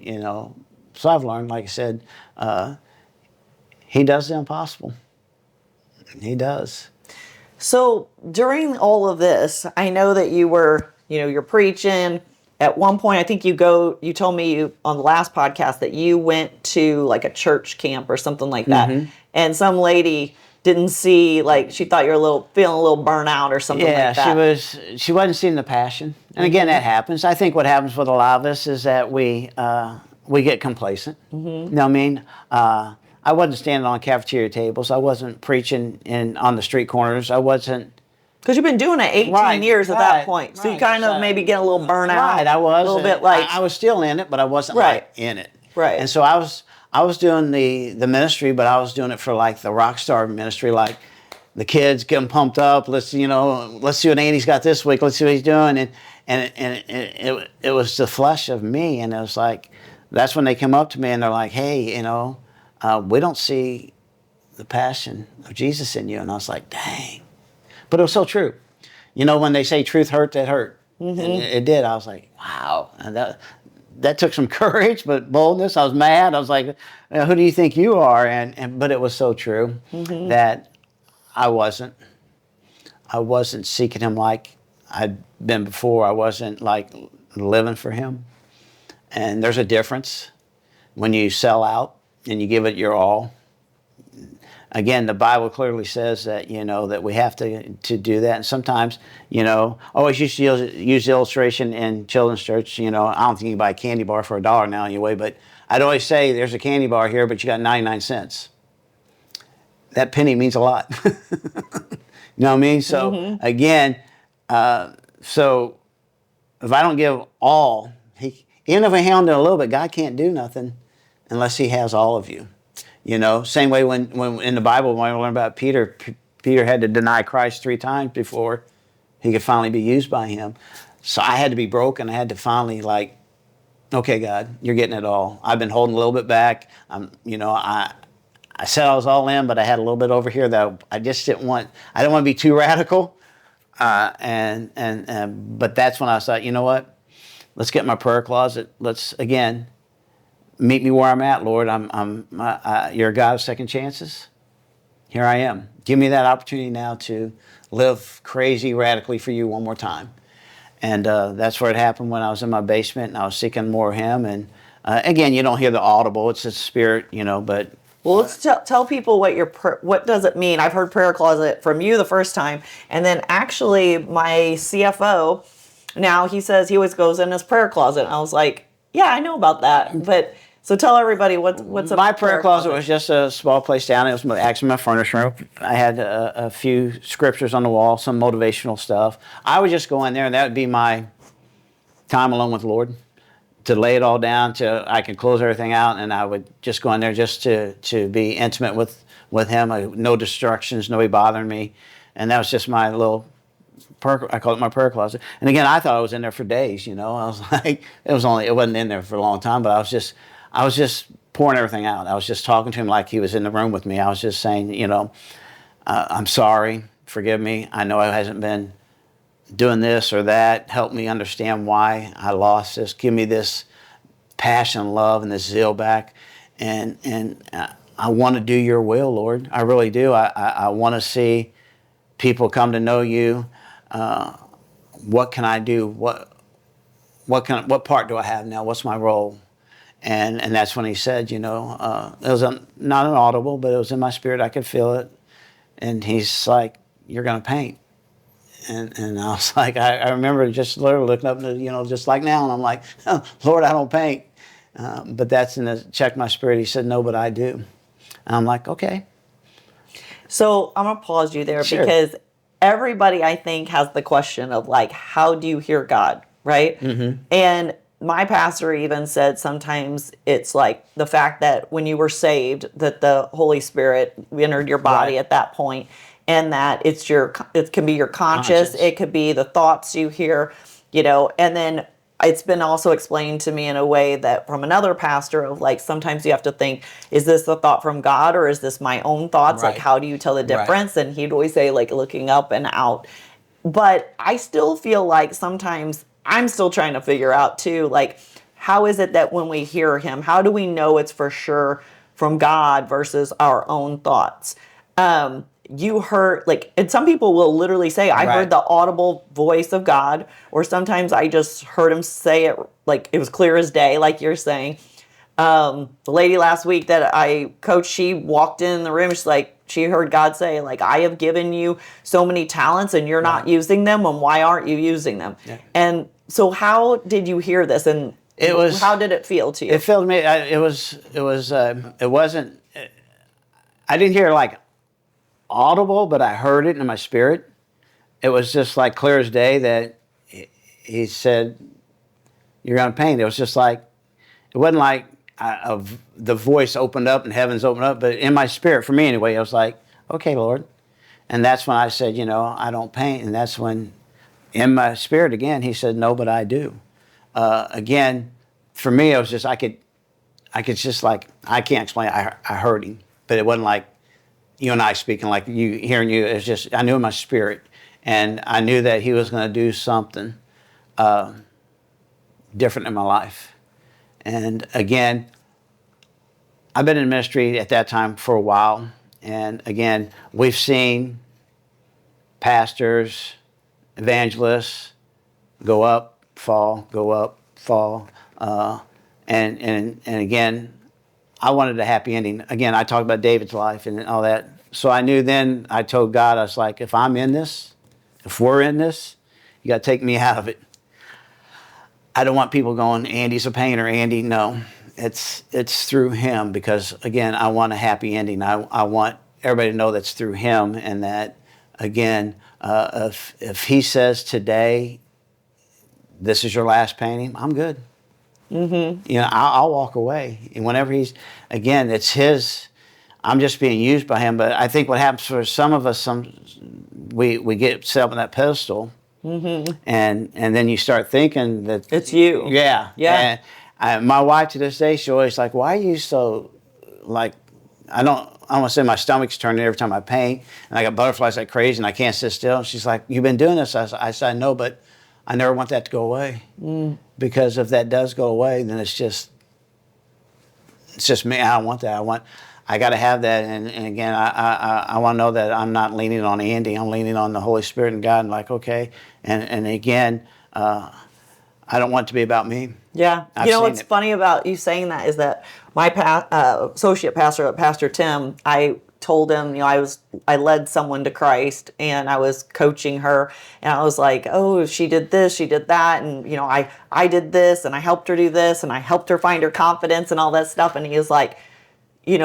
I've learned, like I said, he does the impossible. He does. So during all of this, I know that you were, you're preaching at one point, I think you told me on the last podcast that you went to like a church camp or something like that. And some lady didn't see, like, she thought you were feeling a little burnout or something like that. She wasn't seeing the passion. And again, that happens. I think what happens with a lot of us is that we get complacent. You know what I mean? I wasn't standing on cafeteria tables. I wasn't preaching on the street corners. I wasn't. Because you've been doing it 18 years at that point. So you kind of maybe get a little burnout. Right, I was. A little bit like. I was still in it, but I wasn't like in it. Right. And so I was doing the ministry, but I was doing it for like the rock star ministry, like the kids get them pumped up. Let's see what Andy's got this week. Let's see what he's doing. And it was the flesh of me. And it was like, that's when they come up to me and they're like, hey, we don't see the passion of Jesus in you. And I was like, dang. But it was so true. When they say truth hurt, that hurt. And it did. I was like, wow. And that took some courage, but boldness. I was mad. I was like, who do you think you are? But it was so true that I wasn't seeking him like I'd been before. I wasn't like living for him. And there's a difference when you sell out and you give it your all. Again, the Bible clearly says that, that we have to do that. And sometimes, I always used to use the illustration in children's church. I don't think you can buy a candy bar for $1 now anyway, but I'd always say there's a candy bar here, but you got 99 cents. That penny means a lot. You know what I mean? So again, so if I don't give all, even if I hound it a little bit, God can't do nothing unless he has all of you. Same way when in the Bible, when we learn about Peter had to deny Christ 3 times before he could finally be used by him. So I had to be broken. I had to finally okay, God, you're getting it all. I've been holding a little bit back. I said I was all in, but I had a little bit over here that I just didn't want. I didn't want to be too radical. But that's when I thought, you know what? Let's get in my prayer closet. Let's again. Meet me where I'm at, Lord. You're a God of second chances. Here I am. Give me that opportunity now to live crazy radically for you one more time. And that's where it happened when I was in my basement and I was seeking more of him. And again, you don't hear the audible. It's the spirit, but... Well, let's tell people what does it mean. I've heard prayer closet from you the first time. And then actually my CFO, now he says he always goes in his prayer closet. And I was like, yeah, I know about that. But so tell everybody what's a my prayer closet was just a small place down. It was actually my furniture room. I had a few scriptures on the wall, some motivational stuff. I would just go in there, and that would be my time alone with the Lord, to lay it all down, to I could close everything out, and I would just go in there just to be intimate with him. No distractions, nobody bothering me, and that was just my little. I call it my prayer closet. And again, I thought I was in there for days. I was like, it wasn't in there for a long time, but I was just pouring everything out. I was just talking to him like he was in the room with me. I was just saying, I'm sorry, forgive me. I know I hasn't been doing this or that. Help me understand why I lost this. Give me this passion, love, and this zeal back. And I want to do your will, Lord. I really do. I want to see people come to know you. What can I do? What part do I have now? What's my role? And that's when he said, it was not an audible, but it was in my spirit. I could feel it. And he's like, you're going to paint. And I was like, I remember just literally looking up, just like now, and I'm like, oh, Lord, I don't paint. But that's check my spirit. He said, no, but I do. And I'm like, okay. So I'm going to pause you there because everybody, I think, has the question of how do you hear God, right? And my pastor even said sometimes it's like the fact that when you were saved, that the Holy Spirit entered your body at that point, and that it can be your conscious, it could be the thoughts you hear, and then it's been also explained to me in a way that from another pastor of sometimes you have to think, is this a thought from God or is this my own thoughts? How do you tell the difference? And he'd always say looking up and out. But I still feel like sometimes I'm still trying to figure out too, how is it that when we hear him, how do we know it's for sure from God versus our own thoughts? you heard, like, and some people will literally say, I Right. heard the audible voice of God, or sometimes I just heard him say it like it was clear as day, like you're saying. The lady last week that I coached, she walked in the room, she's like, she heard God say, like, I have given you so many talents and you're not using them, and why aren't you using them? Yeah. And so how did you hear this, and how did it feel to you? It felt to me. It wasn't. I didn't hear like audible, but I heard it in my spirit. It was just like clear as day that he said, "You're going to paint." It was just like, it wasn't like the voice opened up and heavens opened up, but in my spirit, for me anyway, I was like, "Okay, Lord," and that's when I said, I don't paint, and that's when, in my spirit again, he said, "No, but I do." Again, for me, it was just I could just like I can't explain. I heard him, but it wasn't like you and I speaking, like you hearing you. It's just I knew in my spirit, and I knew that he was going to do something different in my life. And again, I've been in ministry at that time for a while, and again, we've seen pastors, evangelists go up, fall, go up, fall, and again, I wanted a happy ending. Again, I talked about David's life and all that. So I knew then, I told God, I was like, if I'm in this, if we're in this, you got to take me out of it. I don't want people going, Andy's a painter, Andy. No, it's through him, because, again, I want a happy ending. I want everybody to know that's through him, and that, again, if he says today, this is your last painting, I'm good. Mm-hmm. I'll walk away. And whenever again, it's his, I'm just being used by him. But I think what happens for some of us, we get set up on that pedestal, and then you start thinking that It's you. Yeah. Yeah. And my wife to this day, she always like, why are you so, like, I want to say my stomach's turning every time I paint, and I got butterflies like crazy, and I can't sit still. And she's like, you've been doing this? I said, no, but I never want that to go away. Because if that does go away, then it's just me. I don't want that. I got to have that. And again, I want to know that I'm not leaning on Andy. I'm leaning on the Holy Spirit and God. And like, okay. And again, I don't want it to be about me. Yeah. I've You know seen what's it. funny about you saying that is that my associate pastor, Pastor Tim, I told him, I led someone to Christ, and I was coaching her, and I was like, oh, she did this, she did that, and I did this, and I helped her do this, and I helped her find her confidence and all that stuff. And he was like, you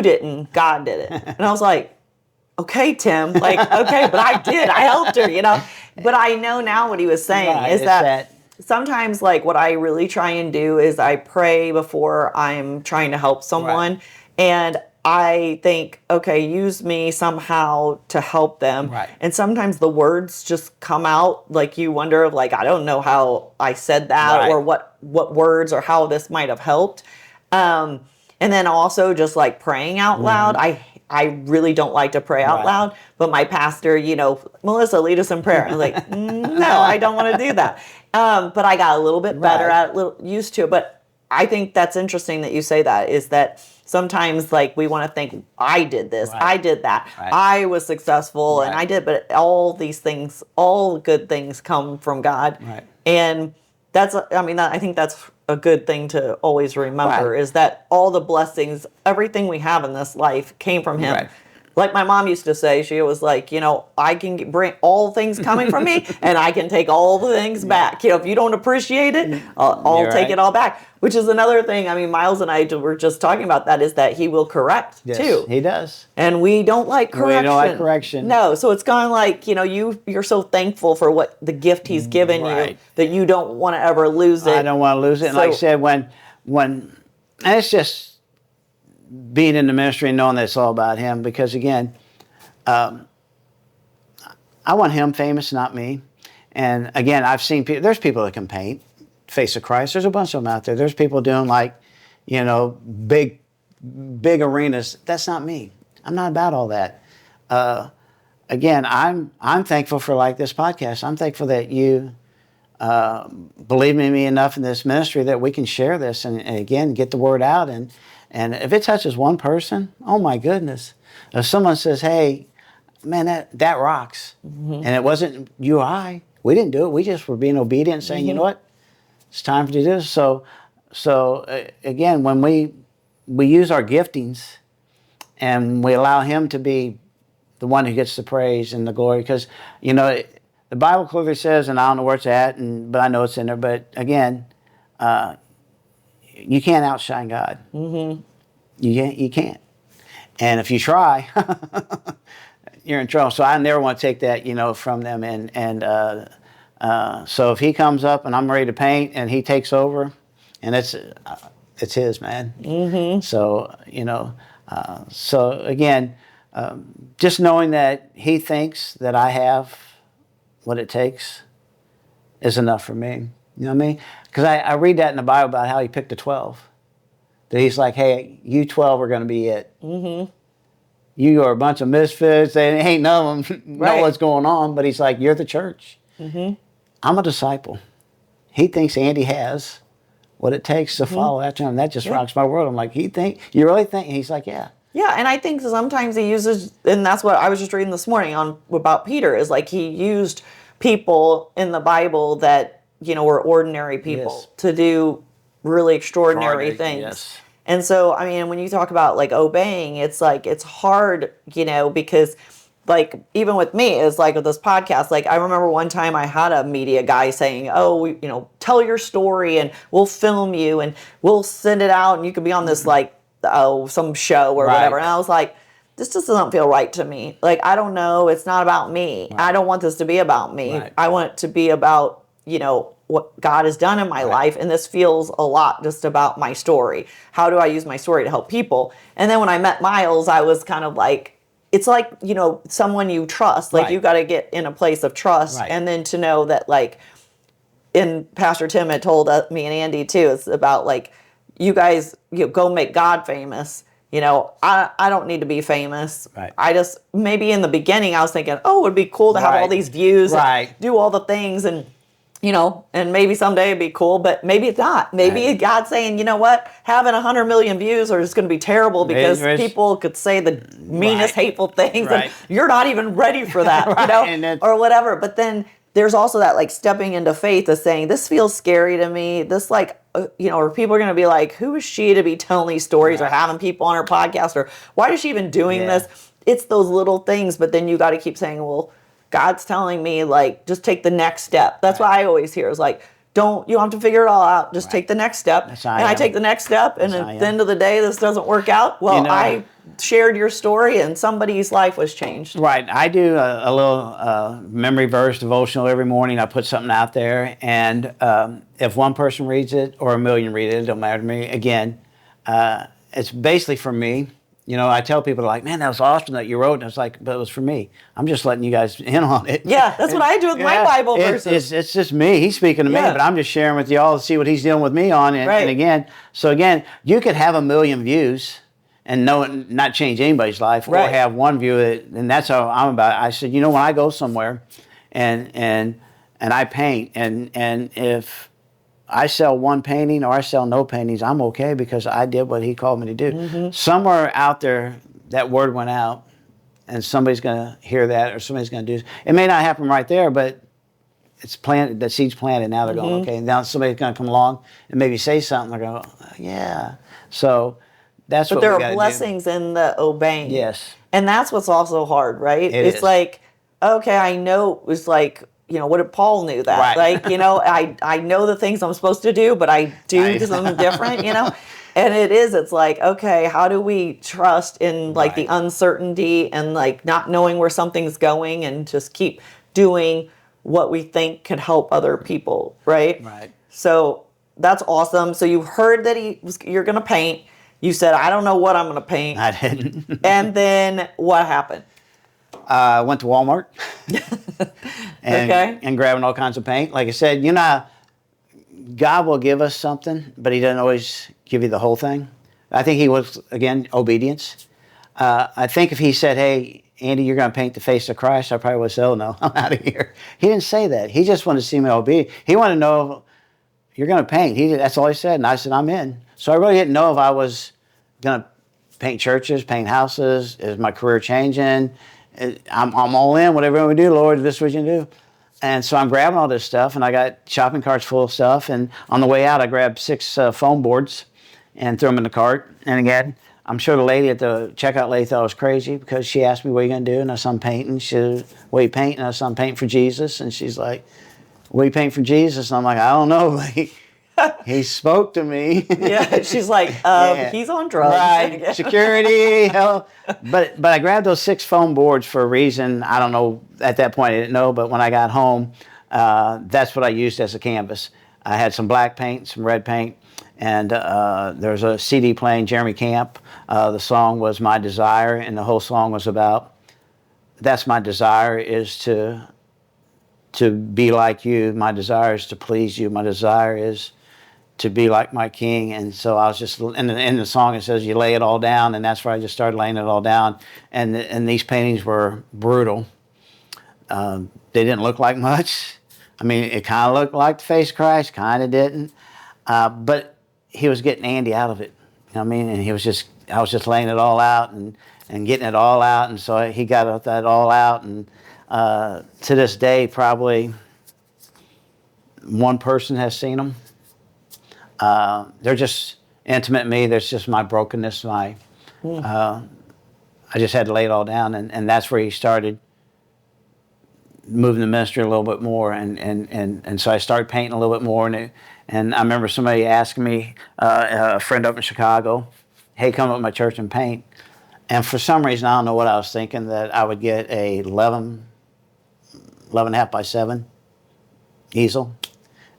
didn't, God did it. And I was like, okay, Tim, like, okay, but I did, I helped her, But I know now what he was saying Right, is it's that sometimes, like, what I really try and do is I pray before I'm trying to help someone. Right. And I think, okay, use me somehow to help them. Right. And sometimes the words just come out, like, you wonder, like, I don't know how I said that, Right. or what words or how this might have helped. And then also just like praying out loud. I really don't like to pray out Right. loud, but my pastor, Melissa, lead us in prayer. I'm like, no, I don't want to do that. But I got a little bit better Right. at it, used to it. But I think that's interesting that you say that, is that sometimes, like, we want to think, I did this, Right. I did that, Right. I was successful, and Right. I did, but all these things, all good things come from God. Right. And I think that's a good thing to always remember, Right. is that all the blessings, everything we have in this life came from him. Right. Like my mom used to say, she was like, I can bring all things coming from me, and I can take all the things back. If you don't appreciate it, I'll You're take right. it all back. Which is another thing. I mean, Miles and I were just talking about that, is that he will correct Yes, too. he does. And we don't like correction. We don't like correction. No, so it's kind of like, you're so thankful for what the gift he's given you, Right. that you don't want to ever lose it. I don't want to lose it. And like I said, when and it's just being in the ministry and knowing that it's all about him, because again, I want him famous, not me. And again, I've seen people, there's people that can paint, Face of Christ. There's a bunch of them out there. There's people doing big arenas. That's not me. I'm not about all that. Again, I'm thankful for like this podcast. I'm thankful that you believe in me enough in this ministry that we can share this and again get the word out. And And if it touches one person, oh my goodness. If someone says, hey, man, that rocks. And it wasn't you or I. We didn't do it. We just were being obedient, saying, you know what? It's time to do this. So again, when we use our giftings and we allow him to be the one who gets the praise and the glory, because, you know, the Bible clearly says, and I don't know where it's at, but I know it's in there, but again, you can't outshine God. You can't. And if you try, you're in trouble. So I never want to take that, you know, from them. And so if he comes up and I'm ready to paint and he takes over, and it's his, man. So, you know, so again, just knowing that he thinks that I have what it takes is enough for me. You know what I mean? Because I read that in the Bible about how he picked the 12. That he's like, hey, you 12 are going to be it. You are a bunch of misfits. They ain't none of them know what's going on. But he's like, you're the church. I'm a disciple. He thinks Andy has what it takes to follow after him. That just rocks my world. I'm like, you really think? And he's like, yeah. Yeah, and I think sometimes he uses, and that's what I was just reading this morning on about Peter, is like he used people in the Bible that, you know, were ordinary people to do really extraordinary things. Yes. And so, I mean, when you talk about like obeying, it's like, it's hard, you know, because like even with me, it's like with this podcast, like I remember one time I had a media guy saying, oh, you know, tell your story and we'll film you and we'll send it out and you could be on this like, some show or whatever. And I was like, this just doesn't feel right to me. Like, I don't know. It's not about me. I don't want this to be about me. I want it to be about, you know, what God has done in my life. And this feels a lot just about my story. How do I use my story to help people? And then when I met Miles, I was kind of like, it's like, you know, someone you trust. Like, you got to get in a place of trust. And then to know that, like, and Pastor Tim had told me and Andy too, it's about like, you guys, you go make God famous. You know, I don't need to be famous. I just, maybe in the beginning I was thinking, oh, it would be cool to have all these views and do all the things and, you know, and maybe someday it'd be cool, but maybe it's not. Maybe God's saying, you know what, having 100 million views are just going to be terrible because people could say the meanest, hateful things and you're not even ready for that, you know, or whatever. But then there's also that like stepping into faith of saying, this feels scary to me. This like, you know, or people are going to be like, who is she to be telling these stories or having people on her podcast or why is she even doing this? It's those little things. But then you got to keep saying, well, God's telling me like, just take the next step. That's what I always hear is like, you don't have to figure it all out. Just take the next step. I take the next step. And at the end of the day, this doesn't work out. Well, you know, I shared your story and somebody's life was changed. I do a little memory verse devotional every morning. I put something out there. And if one person reads it or a million read it, it don't matter to me. Again, it's basically for me. You know, I tell people like, man, that was awesome that you wrote. And it's like, but it was for me. I'm just letting you guys in on it. Yeah, that's what I do with my Bible verses. It's just me. He's speaking to me, but I'm just sharing with y'all to see what he's dealing with me on. And again, you could have 1 million views and not change anybody's life or have one view. And that's how I'm about it. I said, you know, when I go somewhere and I paint and if I sell one painting or I sell no paintings, I'm okay because I did what he called me to do. Somewhere out there, that word went out and somebody's going to hear that or somebody's going to do it. It may not happen right there, but it's planted, the seed's planted. Now they're going, okay, now somebody's going to come along and maybe say something. They're going, yeah. So that's what we got to do. But there are blessings in the obeying. Yes. And that's what's also hard, right? It's like, okay, I know it was like, you know, what if Paul knew that? Like, you know, I know the things I'm supposed to do, but I do something different, you know? And it's like, okay, how do we trust in like the uncertainty and like not knowing where something's going and just keep doing what we think could help other people, right? So that's awesome. So you heard that you're going to paint. You said, I don't know what I'm going to paint. I didn't. And then what happened? I went to Walmart and grabbing all kinds of paint. Like I said, you know, God will give us something, but he doesn't always give you the whole thing. I think he was, again, obedience. I think if he said, hey, Andy, you're going to paint the face of Christ, I probably would say, oh, no, I'm out of here. He didn't say that. He just wanted to see me obedient. He wanted to know, you're going to paint. That's all he said. And I said, I'm in. So I really didn't know if I was going to paint churches, paint houses. Is my career changing? I'm all in. Whatever you want me to do, Lord, this is what you do. And so I'm grabbing all this stuff, and I got shopping carts full of stuff. And on the way out, I grabbed 6 foam boards and threw them in the cart. And again, I'm sure the lady at the checkout lady thought I was crazy because she asked me, what are you going to do? And I said, I'm painting. She said, what are you painting? And I said, I'm painting for Jesus. And she's like, what are you painting for Jesus? And I'm like, I don't know. He spoke to me. Yeah, she's like, Yeah. he's on drugs. Right, security, hell. But I grabbed those 6 foam boards for a reason. I don't know. At that point, I didn't know. But when I got home, that's what I used as a canvas. I had some black paint, some red paint, and there's a CD playing, Jeremy Camp. The song was My Desire, and the whole song was about, that's my desire, is to be like you. My desire is to please you. My desire is to be like my King. And so I was just, in the song it says you lay it all down, and that's where I just started laying it all down. And these paintings were brutal. They didn't look like much. I mean, it kind of looked like the face of Christ, kind of didn't. But he was getting Andy out of it. You know what I mean? And I was just laying it all out and getting it all out. And so he got that all out. And to this day, probably one person has seen them. They're just intimate to me. There's just my brokenness. I just had to lay it all down, and that's where he started moving the ministry a little bit more, and so I started painting a little bit more, and I remember somebody asking me, a friend up in Chicago, hey, come up to my church and paint. And for some reason, I don't know what I was thinking, that I would get a 11 and a half by 7 easel.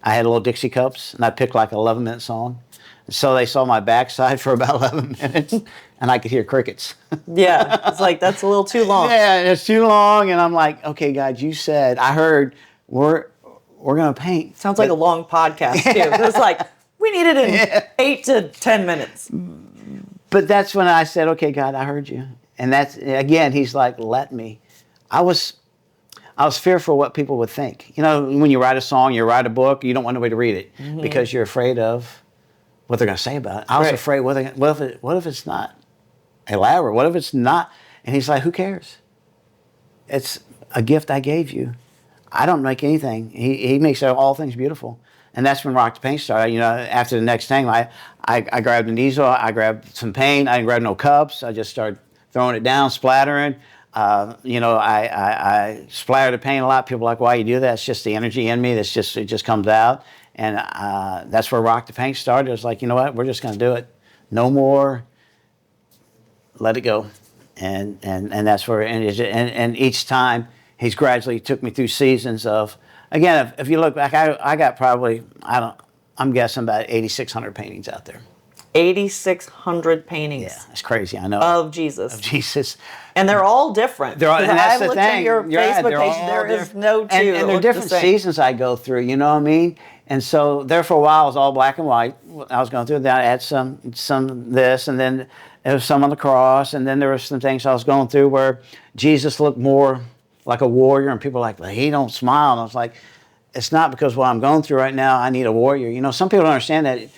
I had little Dixie cups, and I picked like an 11-minute song. So they saw my backside for about 11 minutes, and I could hear crickets. Yeah, it's like, that's a little too long. Yeah, it's too long, and I'm like, okay, God, you said, I heard we're going to paint. Sounds like a long podcast, too. It was like, we need it in 8 to 10 minutes. But that's when I said, okay, God, I heard you. And that's, again, he's like, let me. I was fearful what people would think. You know, when you write a song, you write a book, you don't want nobody to read it because you're afraid of what they're going to say about it. I was afraid, what if it's not elaborate? What if it's not? And he's like, who cares? It's a gift I gave you. I don't make anything. He makes all things beautiful. And that's when Rock the Paint started. You know, after the next thing, I grabbed an easel, I grabbed some paint, I didn't grab no cups, I just started throwing it down, splattering. You know, I splatter the paint a lot. People are like, why you do that? It's just the energy in me. It just comes out. And that's where Rock the Paint started. It was like, you know what? We're just going to do it. No more. Let it go. And that's where it ended. And each time, he's gradually took me through seasons of, again, if you look back, I got probably, I'm guessing about 8,600 paintings out there. 8,600 paintings. Yeah, it's crazy, I know. Of Jesus. Of Jesus. And they're all different. And that's the looked thing. at your Facebook page. There is no two. And there are different seasons I go through, you know what I mean? And so there for a while, it was all black and white. I was going through, then I had some this, and then there was some on the cross, and then there were some things I was going through where Jesus looked more like a warrior, and people were like, well, he don't smile. And I was like, it's not because what I'm going through right now, I need a warrior. You know, some people don't understand that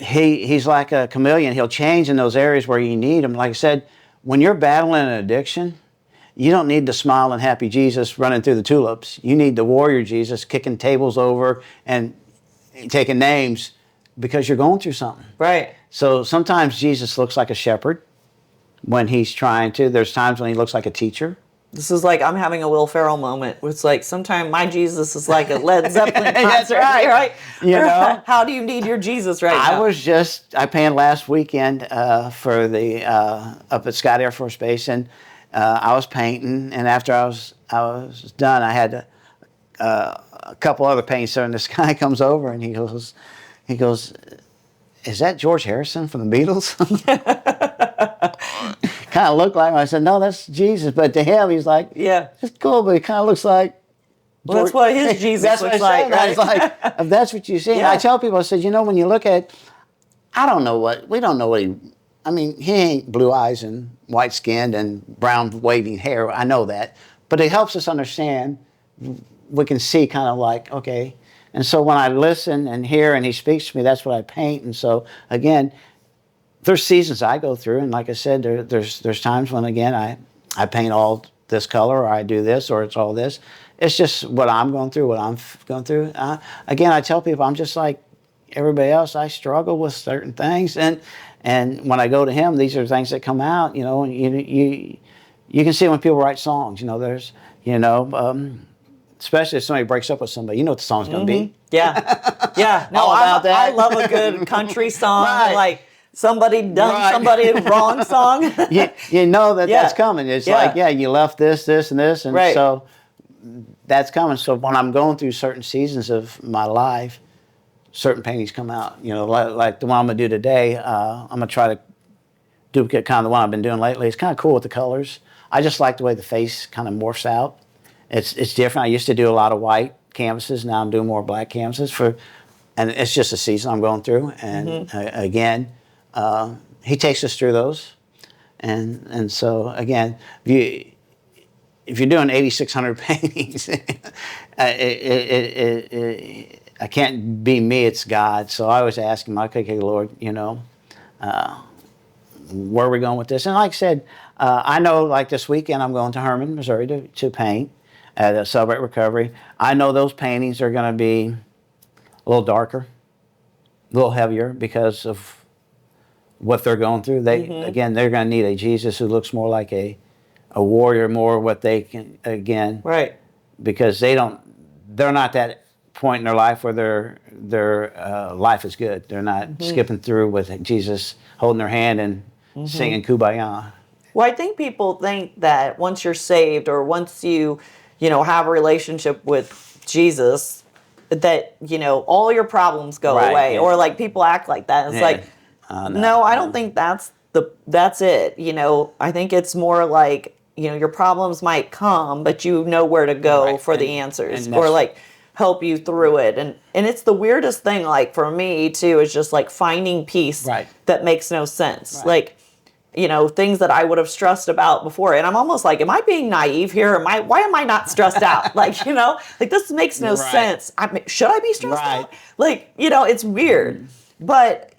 he's like a chameleon. He'll change in those areas where you need him. Like I said, when you're battling an addiction, you don't need the smiling, happy Jesus running through the tulips. You need the warrior Jesus kicking tables over and taking names because you're going through something. Right. So sometimes Jesus looks like a shepherd when he's trying to. There's times when he looks like a teacher. This is like, I'm having a Will Ferrell moment. It's like, sometimes my Jesus is like a Led Zeppelin concert. That's right. You know? How do you need your Jesus right now? I painted last weekend for the, up at Scott Air Force Base, and I was painting, and after I was done, I had a couple other paints there, and this guy comes over, and he goes, is that George Harrison from the Beatles? Kind of looked like him. I said, no, that's Jesus. But to him, he's like, yeah, it's cool, but he kind of looks like. Well, that's what his Jesus looks like. Right? I was like, if that's what you see. Yeah. I tell people, I said, you know, when you look at, we don't know what he ain't blue eyes and white skinned and brown waving hair. I know that. But it helps us understand. We can see kind of like, okay. And so when I listen and hear and he speaks to me, that's what I paint. And so, again, there's seasons I go through, and like I said, there's times when again I paint all this color, or I do this, or it's all this. It's just what I'm going through, what I'm going through. Again, I tell people I'm just like everybody else. I struggle with certain things, and when I go to Him, these are things that come out. You know, and you can see when people write songs. You know, there's especially if somebody breaks up with somebody, you know what the song's going to be. Yeah. Yeah. No, All about that. I love a good country song. Right. Like somebody done Right. somebody wrong song. You know that Yeah. that's coming. It's Yeah. like, yeah, you left this, and this, and Right. so that's coming. So when I'm going through certain seasons of my life, certain paintings come out. You know, like the one I'm going to do today, I'm going to try to duplicate kind of the one I've been doing lately. It's kind of cool with the colors. I just like the way the face kind of morphs out. It's different. I used to do a lot of white canvases. Now I'm doing more black canvases and it's just a season I'm going through. And again, He takes us through those. And so again, if you're doing 8,600 paintings, I can't be me. It's God. So I always ask Him, okay, Lord, where are we going with this? And like I said, I know like this weekend I'm going to Herman, Missouri to paint at Celebrate Recovery. I know those paintings are going to be a little darker, a little heavier because of what they're going through. Again, they're going to need a Jesus who looks more like a warrior, more what they can, again, Right. because they're not that point in their life where their life is good. They're not skipping through with Jesus holding their hand and singing Kumbaya. Well, I think people think that once you're saved or once you have a relationship with Jesus, that, all your problems go Right, away. yeah. Or like people act like that. It's Yeah. like, no, I don't think that's it. I think it's more like, your problems might come, but you know where to go Right. for the answers, and or that's- like help you through it. And it's the weirdest thing, like for me too, is just like finding peace Right. that makes no sense. Right. Like, things that I would have stressed about before. And I'm almost like, am I being naive here? Why am I not stressed out? Like, like this makes no Right. sense. Should I be stressed Right. out? Like, it's weird. But,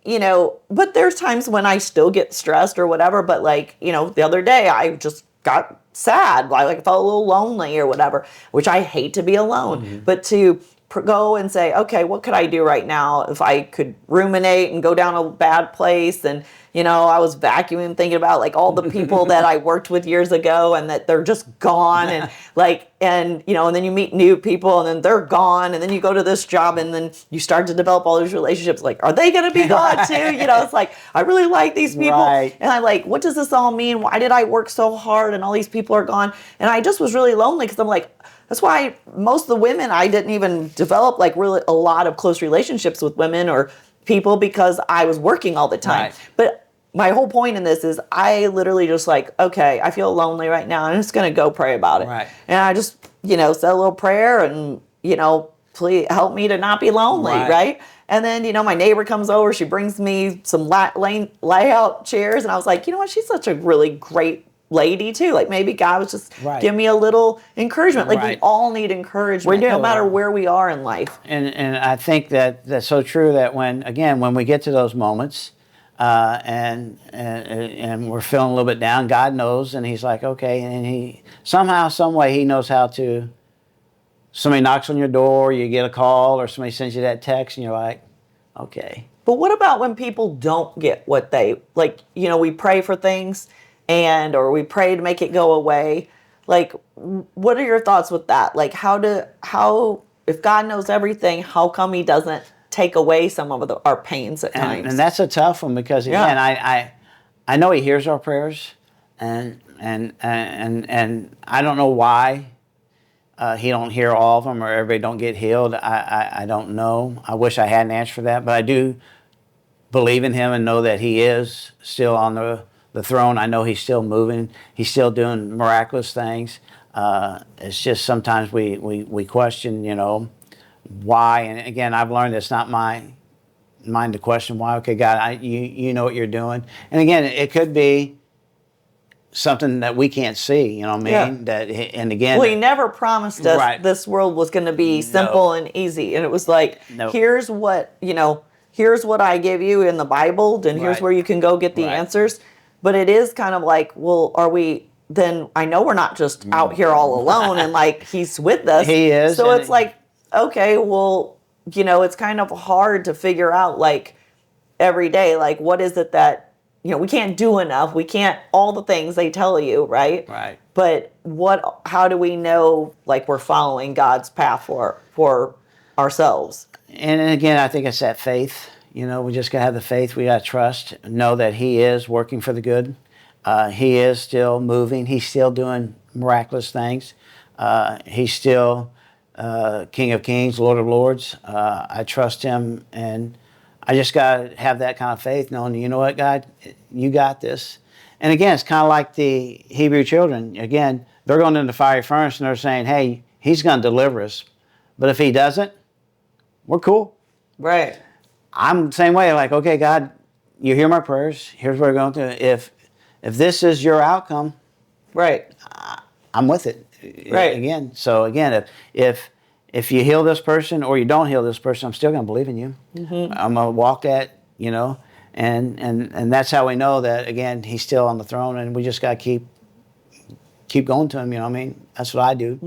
but there's times when I still get stressed or whatever. But like, the other day I just got sad. I felt a little lonely or whatever, which I hate to be alone. But to go and say, okay, what could I do right now if I could ruminate and go down a bad place? And, I was vacuuming thinking about like all the people that I worked with years ago and that they're just gone and like, and then you meet new people and then they're gone. And then you go to this job and then you start to develop all these relationships. Like, are they going to be gone too? It's like, I really like these people. Right. And I like, what does this all mean? Why did I work so hard and all these people are gone? And I just was really lonely because I'm like, that's why most of the women, I didn't even develop like really a lot of close relationships with women or people because I was working all the time. Right. But my whole point in this is I literally just like, okay, I feel lonely right now. I'm just going to go pray about it. Right. And I just, said a little prayer and, please help me to not be lonely. Right. And then, my neighbor comes over. She brings me some layout chairs. And I was like, you know what? She's such a really great lady too. Like maybe God was just giving me a little encouragement. Like we all need encouragement, We do. no matter where we are in life. And I think that's so true that when we get to those moments, and we're feeling a little bit down, God knows, and He's like, okay, and He somehow, some way, He knows how to. Somebody knocks on your door, you get a call, or somebody sends you that text, and you're like, okay. But what about when people don't get what they like? We pray for things, or we pray to make it go away. Like, what are your thoughts with that? Like, how if God knows everything, how come He doesn't take away some of our pains at times? And that's a tough one because again, I know He hears our prayers, and I don't know why He don't hear all of them or everybody don't get healed. I don't know. I wish I had an answer for that, but I do believe in Him and know that He is still on the throne. I know He's still moving. He's still doing miraculous things. It's just sometimes we question, why. And again, I've learned it's not mine to question why. Okay, God, you know what you're doing. And again, it could be something that we can't see. You know what I mean? Yeah. And again, He never promised us this world was going to be simple and easy. And it was like, here's what here's what I give you in the Bible, and here's Right. where you can go get the Right. answers. But it is kind of like, well, are we, then I know we're not just out here all alone and like he's with us. He is, So and it's like, okay, well, it's kind of hard to figure out like every day, like what is it that, we can't do enough. We can't, all the things they tell you, right? Right. But how do we know like we're following God's path for ourselves? And again, I think it's that faith. We just got to have the faith. We got to trust, know that He is working for the good. He is still moving. He's still doing miraculous things. He's still King of Kings, Lord of Lords. I trust Him, and I just got to have that kind of faith, knowing, you know what, God, you got this. And again, it's kind of like the Hebrew children. Again, they're going into the fiery furnace, and they're saying, hey, He's going to deliver us. But if He doesn't, we're cool. Right. I'm the same way. Like, okay, God, you hear my prayers. Here's what we're going to. If this is your outcome, right, I'm with it. Right. Again. So again, if you heal this person or you don't heal this person, I'm still going to believe in you. Mm-hmm. I'm going to walk that. And that's how we know that, again, He's still on the throne, and we just got to keep going to Him. You know what I mean? That's what I do.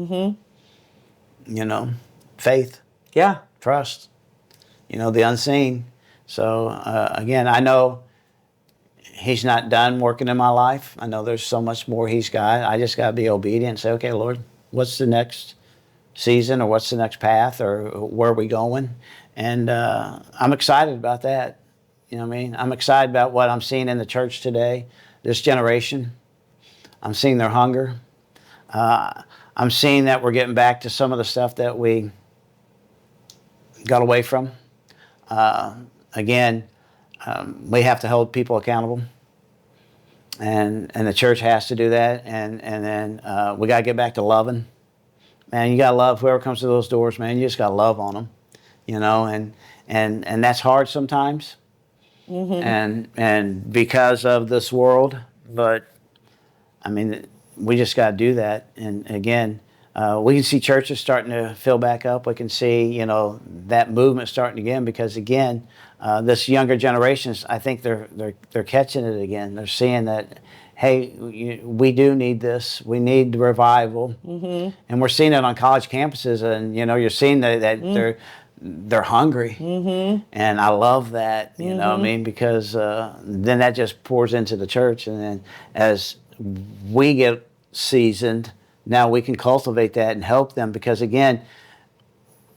Mm-hmm. Faith. Yeah. Trust. The unseen. So again, I know He's not done working in my life. I know there's so much more He's got. I just got to be obedient and say, okay, Lord, what's the next season, or what's the next path, or where are we going? And I'm excited about that. You know what I mean? I'm excited about what I'm seeing in the church today, this generation. I'm seeing their hunger. I'm seeing that we're getting back to some of the stuff that we got away from. Again, we have to hold people accountable, and the church has to do that. And then we got to get back to loving. Man, you got to love whoever comes to those doors, man. You just got to love on them, and that's hard sometimes. Mm-hmm. And because of this world, but I mean, we just got to do that. And again, we can see churches starting to fill back up. We can see, that movement starting again, because again, this younger generations, I think they're catching it again. They're seeing that, hey, we do need this. We need the revival. Mm-hmm. And we're seeing it on college campuses, and you're seeing that they're hungry. Mm-hmm. And I love that. You know what I mean? Because then that just pours into the church, and then as we get seasoned, now we can cultivate that and help them. Because again,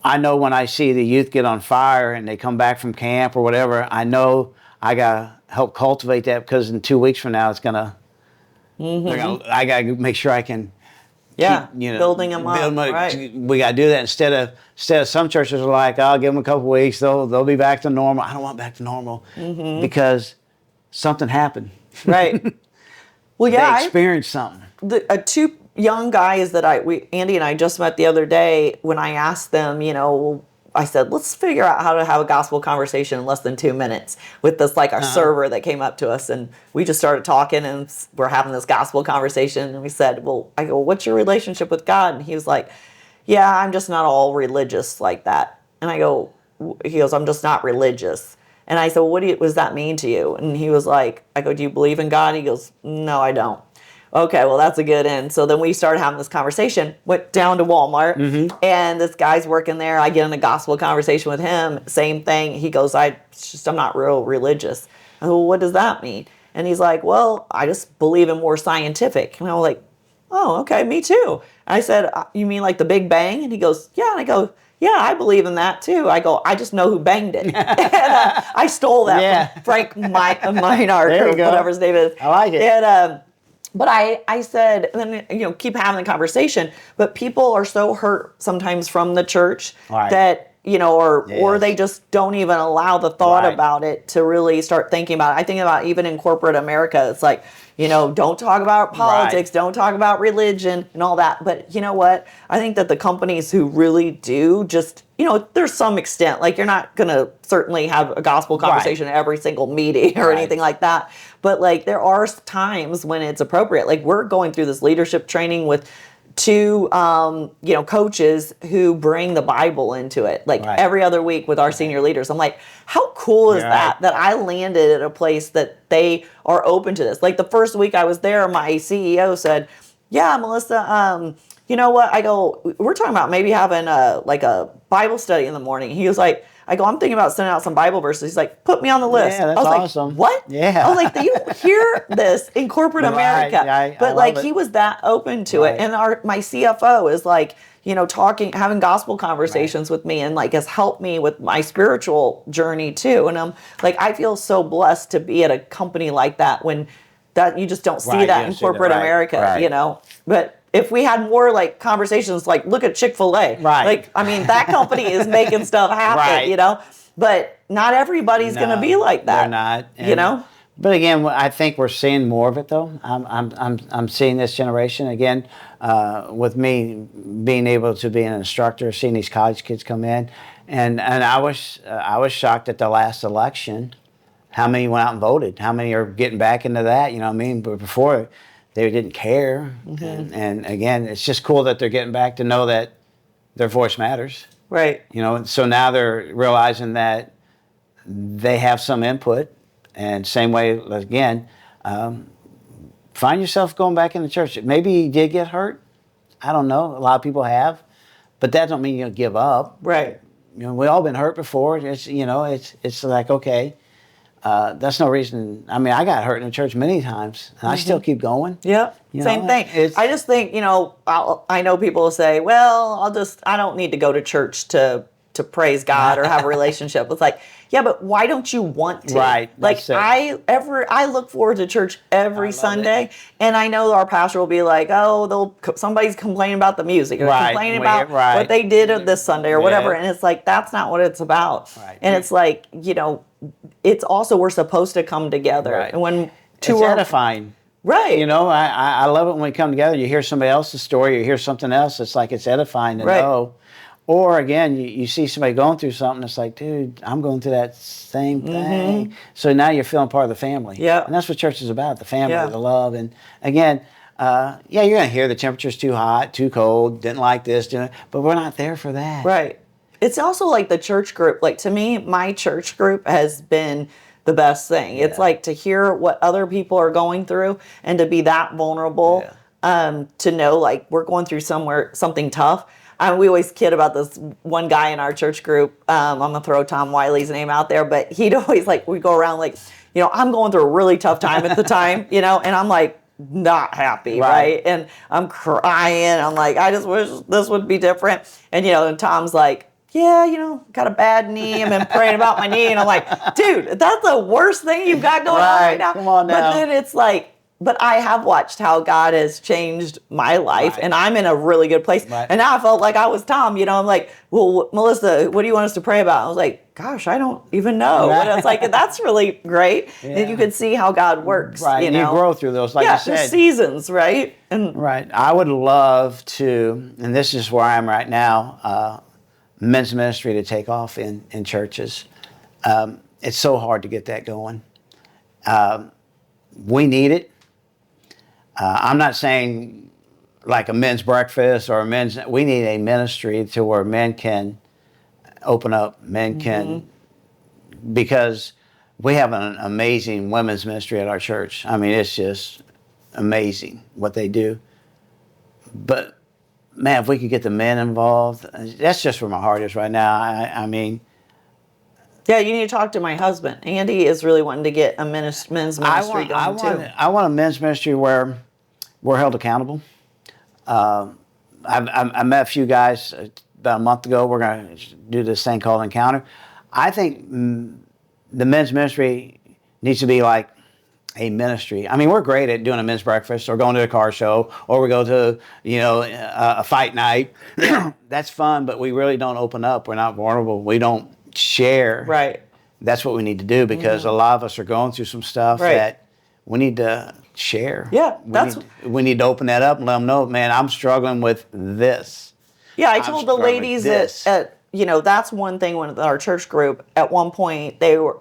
I know when I see the youth get on fire and they come back from camp or whatever, I know I gotta help cultivate that, because in 2 weeks from now it's gonna. I gotta make sure I can. Yeah, keep, building them up. Right. We gotta do that instead of some churches are like, I'll give them a couple weeks, they'll be back to normal. I don't want back to normal, because something happened. Right. Well, yeah, they experienced something. Two young guys that Andy and I just met the other day, when I asked them, I said, let's figure out how to have a gospel conversation in less than 2 minutes with this, like our server that came up to us. And we just started talking, and we're having this gospel conversation. And we said, I go, what's your relationship with God? And he was like, yeah, I'm just not all religious like that. And he goes, I'm just not religious. And I said, well, what does that mean to you? And he was like, I go, do you believe in God? He goes, no, I don't. Okay, well, that's a good end. So then we started having this conversation, went down to Walmart, and this guy's working there. I get in a gospel conversation with him, same thing. He goes, I'm not real religious. I go, well, what does that mean? And he's like, well, I just believe in more scientific. And I was like, oh, okay, me too. And I said, you mean like the Big Bang? And he goes, yeah. And I go, yeah, I believe in that too. I go, I just know who banged it. And, I stole that from Frank Meinhardt, or whatever his name is. I like it. And, but I said, and then, keep having the conversation, but people are so hurt sometimes from the church that, or they just don't even allow the thought about it to really start thinking about it. I think about even in corporate America, it's like, don't talk about politics, don't talk about religion and all that. But you know what? I think that the companies who really do just, there's some extent, like you're not going to certainly have a gospel conversation at every single meeting or anything like that. But like there are times when it's appropriate. Like we're going through this leadership training with two coaches who bring the Bible into it, like every other week with our senior leaders. I'm like, how cool is that I landed at a place that they are open to this. Like the first week I was there, my CEO said, yeah, Melissa, you know what? I go, we're talking about maybe having a Bible study in the morning. He was like, I go, I'm thinking about sending out some Bible verses. He's like, put me on the list. Yeah, that's I was awesome. like, what? Yeah. I was like, you don't hear this in corporate America. I but love he was that open to it. And my CFO is like, having gospel conversations with me, and like has helped me with my spiritual journey too. And I'm like, I feel so blessed to be at a company like that, when that you just don't see that in corporate America, But if we had more like conversations, like look at Chick-fil-A, like, I mean, that company is making stuff happen, but not everybody's going to be like that. They're not. But again, I think we're seeing more of it though. I'm seeing this generation again, with me being able to be an instructor, seeing these college kids come in, and I was shocked at the last election, how many went out and voted, how many are getting back into that, you know what I mean? But before, they didn't care. And again, it's just cool that they're getting back to know that their voice matters. Right. So now they're realizing that they have some input. And same way, again, find yourself going back in the church. Maybe you did get hurt. I don't know. A lot of people have. But that don't mean you give up. Right. We all been hurt before. It's like, okay. That's no reason. I mean, I got hurt in the church many times, and I still keep going. Yeah, same thing. I just think, I know people will say, well, I don't need to go to church to praise God or have a relationship. It's like, yeah, but why don't you want to? Right. Like I look forward to church every Sunday, and I know our pastor will be like, oh, somebody's complaining about the music, or complaining about what they did this Sunday or whatever, and it's like, that's not what it's about. Right. And it's like, it's also, we're supposed to come together, and when it's edifying. Right. I love it when we come together. You hear somebody else's story, you hear something else. It's like, it's edifying to know. Or again, you see somebody going through something. It's like, dude, I'm going through that same thing. So now you're feeling part of the family. Yeah. And that's what church is about, the family, the love. And again, you're going to hear the temperature's too hot, too cold, didn't like this, but we're not there for that. Right. It's also like the church group. Like, to me, my church group has been the best thing. It's like to hear what other people are going through, and to be that vulnerable, to know like we're going through something tough. We always kid about this one guy in our church group. I'm going to throw Tom Wiley's name out there, but he'd always we go around like, I'm going through a really tough time at the time, and I'm like, not happy, right? And I'm crying. I'm like, I just wish this would be different. And, and Tom's like, yeah, got a bad knee. I've been praying about my knee. And I'm like, dude, that's the worst thing you've got going on right now. Come on now. But then it's like, but I have watched how God has changed my life, and I'm in a really good place. Right. And now I felt like I was Tom, I'm like, well, Melissa, what do you want us to pray about? I was like, gosh, I don't even know. Right. And it's like, that's really great. Yeah. And you can see how God works. Right. You grow through those, like you said. There's seasons, right? Right. I would love to, and this is where I am right now, men's ministry to take off in churches. It's so hard to get that going. We need it. I'm not saying like a men's breakfast or we need a ministry to where men can open up, men can, because we have an amazing women's ministry at our church. I mean, it's just amazing what they do. But man, if we could get the men involved, that's just where my heart is right now. I mean, yeah, you need to talk to my husband. Andy is really wanting to get a men's ministry going too. I want a men's ministry where we're held accountable. I met a few guys about a month ago. We're going to do this thing called Encounter. I think the men's ministry needs to be like a ministry. I mean, we're great at doing a men's breakfast or going to a car show, or we go to, a fight night. That's fun, but we really don't open up. We're not vulnerable. We don't share. Right. That's what we need to do, because a lot of us are going through some stuff that we need to share. Yeah, we need to open that up and let them know, man, I'm struggling with this. Yeah, I told the ladies at that's one thing with our church group. At one point, they were,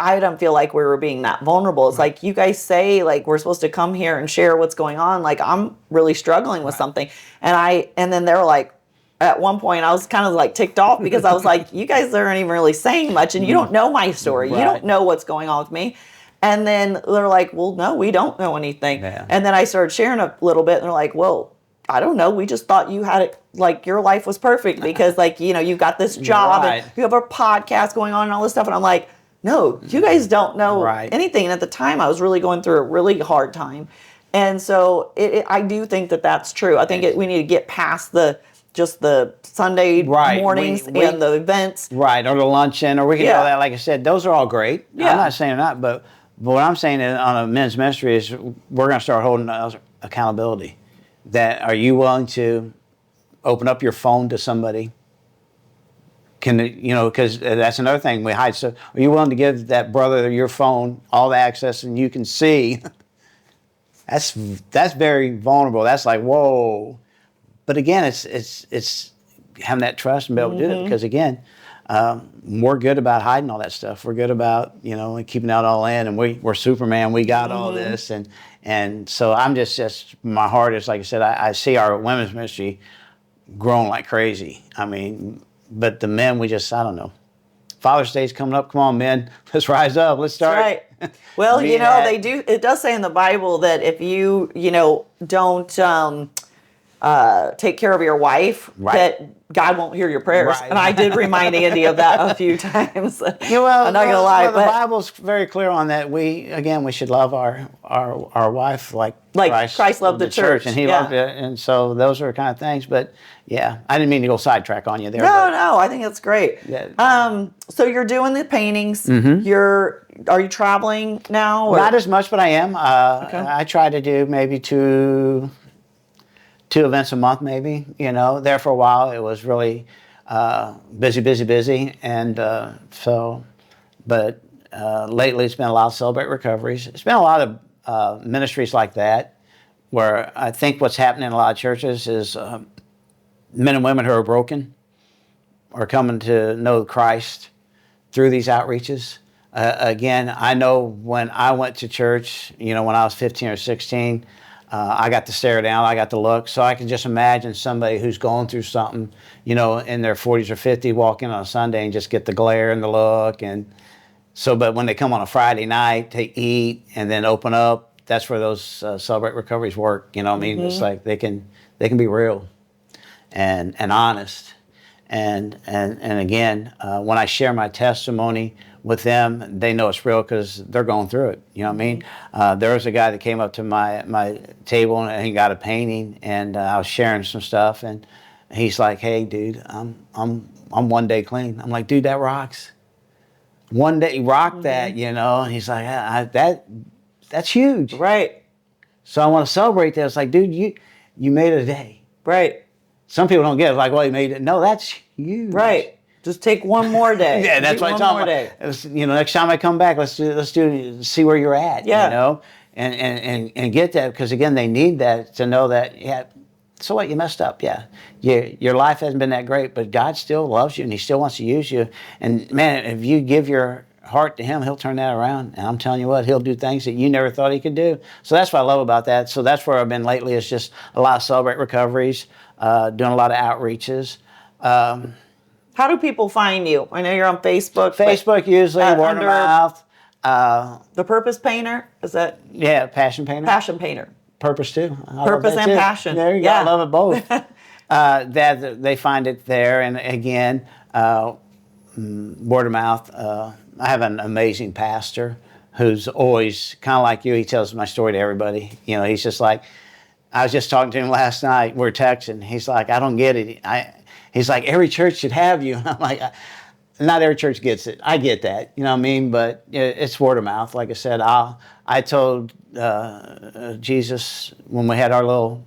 I don't feel like we were being that vulnerable. It's like, you guys say, like, we're supposed to come here and share what's going on. Like, I'm really struggling with something. And then they were like, at one point, I was kind of like ticked off because I was like, you guys aren't even really saying much, and you don't know my story. Right. You don't know what's going on with me. And then they're like, well, no, we don't know anything. Yeah. And then I started sharing a little bit, and they're like, well, I don't know. We just thought you had it, like, your life was perfect because, like, you've got this job Right. and you have a podcast going on and all this stuff. And I'm like, no, you guys don't know Right. anything. And at the time, I was really going through a really hard time. And so I do think that that's true. I think we need to get past just the Sunday Right. mornings We- and the events. Right, or the luncheon, or we can do all that. Like I said, those are all great. Yeah. I'm not saying they're not, but what I'm saying on a men's ministry is we're going to start holding accountability. That are you willing to open up your phone to somebody? Because that's another thing we hide. So, are you willing to give that brother your phone, all the access, and you can see? That's very vulnerable. That's like, whoa. But again, it's having that trust and be able to do it, because again, we're good about hiding all that stuff. We're good about keeping that all in, and we're Superman. We got all this, and so I'm just my heart is, like I said, I see our women's ministry growing like crazy. I mean, but the men, I don't know. Father's Day's coming up. Come on, men, let's rise up. Let's start. Right. Well, Be that. they do. It does say in the Bible that if you don't take care of your wife, Right. that God won't hear your prayers. Right. And I did remind Andy of that a few times. Yeah, well, I'm not gonna lie, well, the but Bible's very clear on that. We should love our wife like Christ loved the church. and He Yeah. loved it, and so those are kind of things. But yeah, I didn't mean to go sidetrack on you there. no, I think that's great. Yeah. So you're doing the paintings. Mm-hmm. Are you traveling now? Or? Not as much, but I am. Okay. I try to do maybe two events a month, maybe. There for a while it was really busy, and but lately it's been a lot of Celebrate Recoveries. It's been a lot of ministries like that, where I think what's happening in a lot of churches is men and women who are broken are coming to know Christ through these outreaches. Again, I know when I went to church, when I was 15 or 16, I got to stare down, I got to look. So I can just imagine somebody who's going through something, in their 40s or 50s, walk in on a Sunday and just get the glare and the look. And so, but when they come on a Friday night to eat and then open up, that's where those Celebrate Recoveries work. I mean, it's like they can be real and honest. And again, when I share my testimony with them, they know it's real because they're going through it. You know what I mean? There was a guy that came up to my table and he got a painting, and I was sharing some stuff, and he's like, "Hey, dude, I'm 1 day clean." I'm like, "Dude, that rocks. 1 day, rock that." And he's like, "That's huge." Right. So I want to celebrate that. It's like, dude, you made it a day. Right. Some people don't get it. Like, well, you made it. No, that's huge. Right. Just take one more day. Yeah, that's what I'm talking about. Next time I come back, let's see where you're at. Yeah. And get that, because again, they need that to know that. Yeah. So what? You messed up. Yeah. Your life hasn't been that great, but God still loves you and He still wants to use you. And man, if you give your heart to Him, He'll turn that around. And I'm telling you what, He'll do things that you never thought He could do. So that's what I love about that. So that's where I've been lately. Is just a lot of Celebrate Recoveries, doing a lot of outreaches. How do people find you? I know you're on Facebook. Facebook usually, word of mouth. The Purpose Painter? Is that? Yeah, Passion Painter. Passion Painter. Purpose too. Purpose and passion. There you go. I love it both. That they find it there, and again, word of mouth. I have an amazing pastor who's always kind of like you. He tells my story to everybody. He's just like, I was just talking to him last night. We're texting. He's like, I don't get it. He's like, every church should have you. And I'm like, not every church gets it. I get that, you know what I mean? But it's word of mouth. Like I said, I told Jesus when we had our little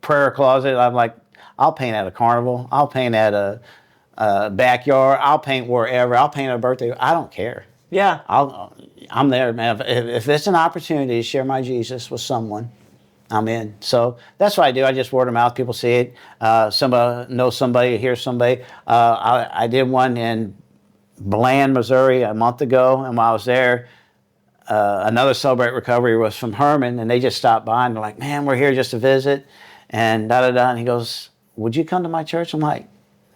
prayer closet, I'm like, I'll paint at a carnival. I'll paint at a backyard. I'll paint wherever. I'll paint at a birthday. I don't care. Yeah. I'm there, man. If it's an opportunity to share my Jesus with someone, I'm in. So that's what I do. I just word of mouth. People see it. Somebody knows somebody, hears somebody. I did one in Bland, Missouri a month ago, and while I was there, another Celebrate Recovery was from Herman, and they just stopped by and they're like, "Man, we're here just to visit," and da da da. And he goes, "Would you come to my church?" I'm like,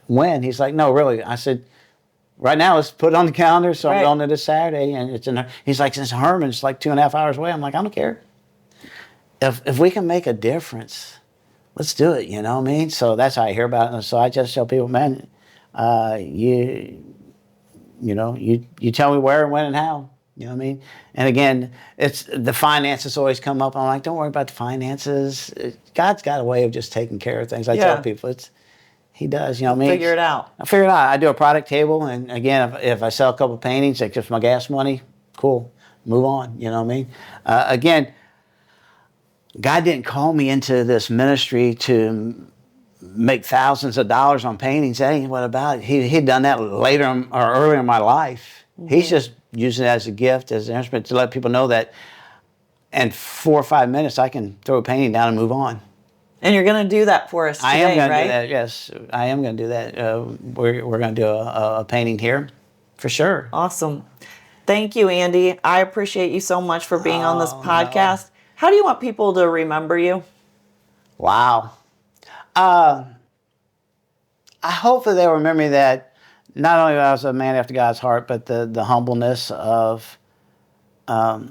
"When?" He's like, "No, really." I said, "Right now, let's put it on the calendar." So I'm going to this Saturday, and it's in. He's like, "Since Herman, it's like 2.5 hours away." I'm like, "I don't care. If we can make a difference, let's do it." You know what I mean? So that's how I hear about it. And so I just tell people, man, you tell me where and when and how. You know what I mean? And again, it's the finances always come up. I'm like, don't worry about the finances. God's got a way of just taking care of things. I tell people, He does. You know what I mean? Figure it out. I figure it out. I do a product table, and again, if I sell a couple of paintings, that gives my gas money. Cool, move on. You know what I mean? Again, God didn't call me into this ministry to make thousands of dollars on paintings. That ain't what about it. He'd done that later or earlier in my life. Mm-hmm. He's just using it as a gift, as an instrument to let people know that in 4 or 5 minutes I can throw a painting down and move on. And you're going to do that for us today, I am going right? to do that, yes. I am going to do that. We're going to do a painting here, for sure. Awesome. Thank you, Andy. I appreciate you so much for being on this podcast. No. How do you want people to remember you? Wow. I hope that they'll remember me that not only I was a man after God's heart, but the humbleness of, I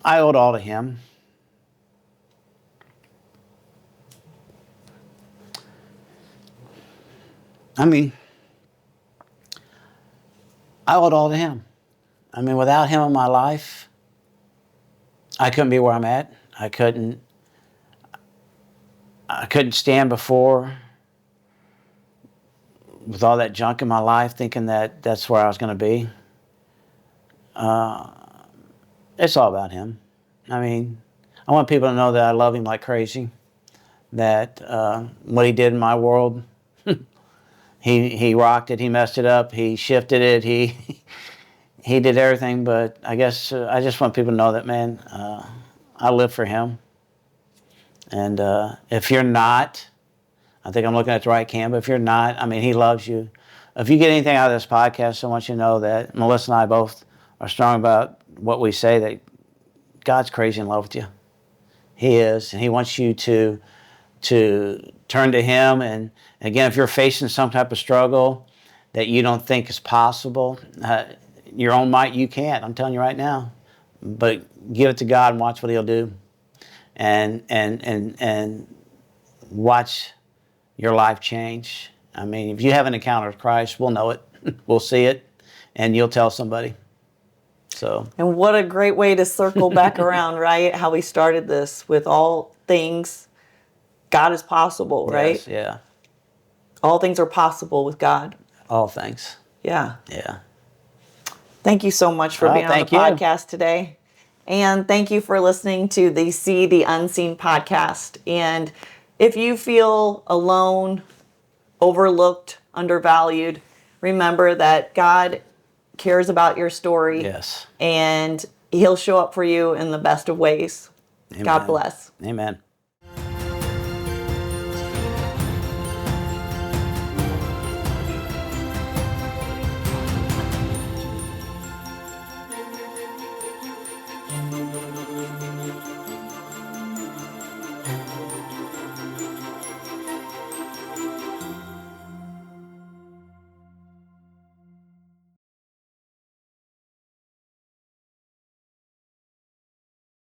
owed all to Him. I mean, I owed all to Him. I mean, without Him in my life, I couldn't be where I'm at. I couldn't stand before with all that junk in my life, thinking that that's where I was going to be. It's all about Him. I mean, I want people to know that I love Him like crazy, that what He did in my world, he rocked it, He messed it up, He shifted it, He did everything. But I guess I just want people to know that, man, I live for Him. And if you're not, I think I'm looking at the right cam, but if you're not, I mean, He loves you. If you get anything out of this podcast, I want you to know that Melissa and I both are strong about what we say, that God's crazy in love with you. He is, and He wants you to turn to Him. And again, if you're facing some type of struggle that you don't think is possible, your own might, you can't. I'm telling you right now. But give it to God and watch what He'll do. And watch your life change. I mean, if you have an encounter with Christ, we'll know it. We'll see it, and you'll tell somebody. So. And what a great way to circle back around, right? How we started this with all things, God is possible, right? Yes, yeah. All things are possible with God. All things. Yeah. Yeah. Thank you so much for being on the podcast today. And thank you for listening to the See the Unseen podcast. And if you feel alone, overlooked, undervalued, remember that God cares about your story. Yes. And He'll show up for you in the best of ways. Amen. God bless. Amen.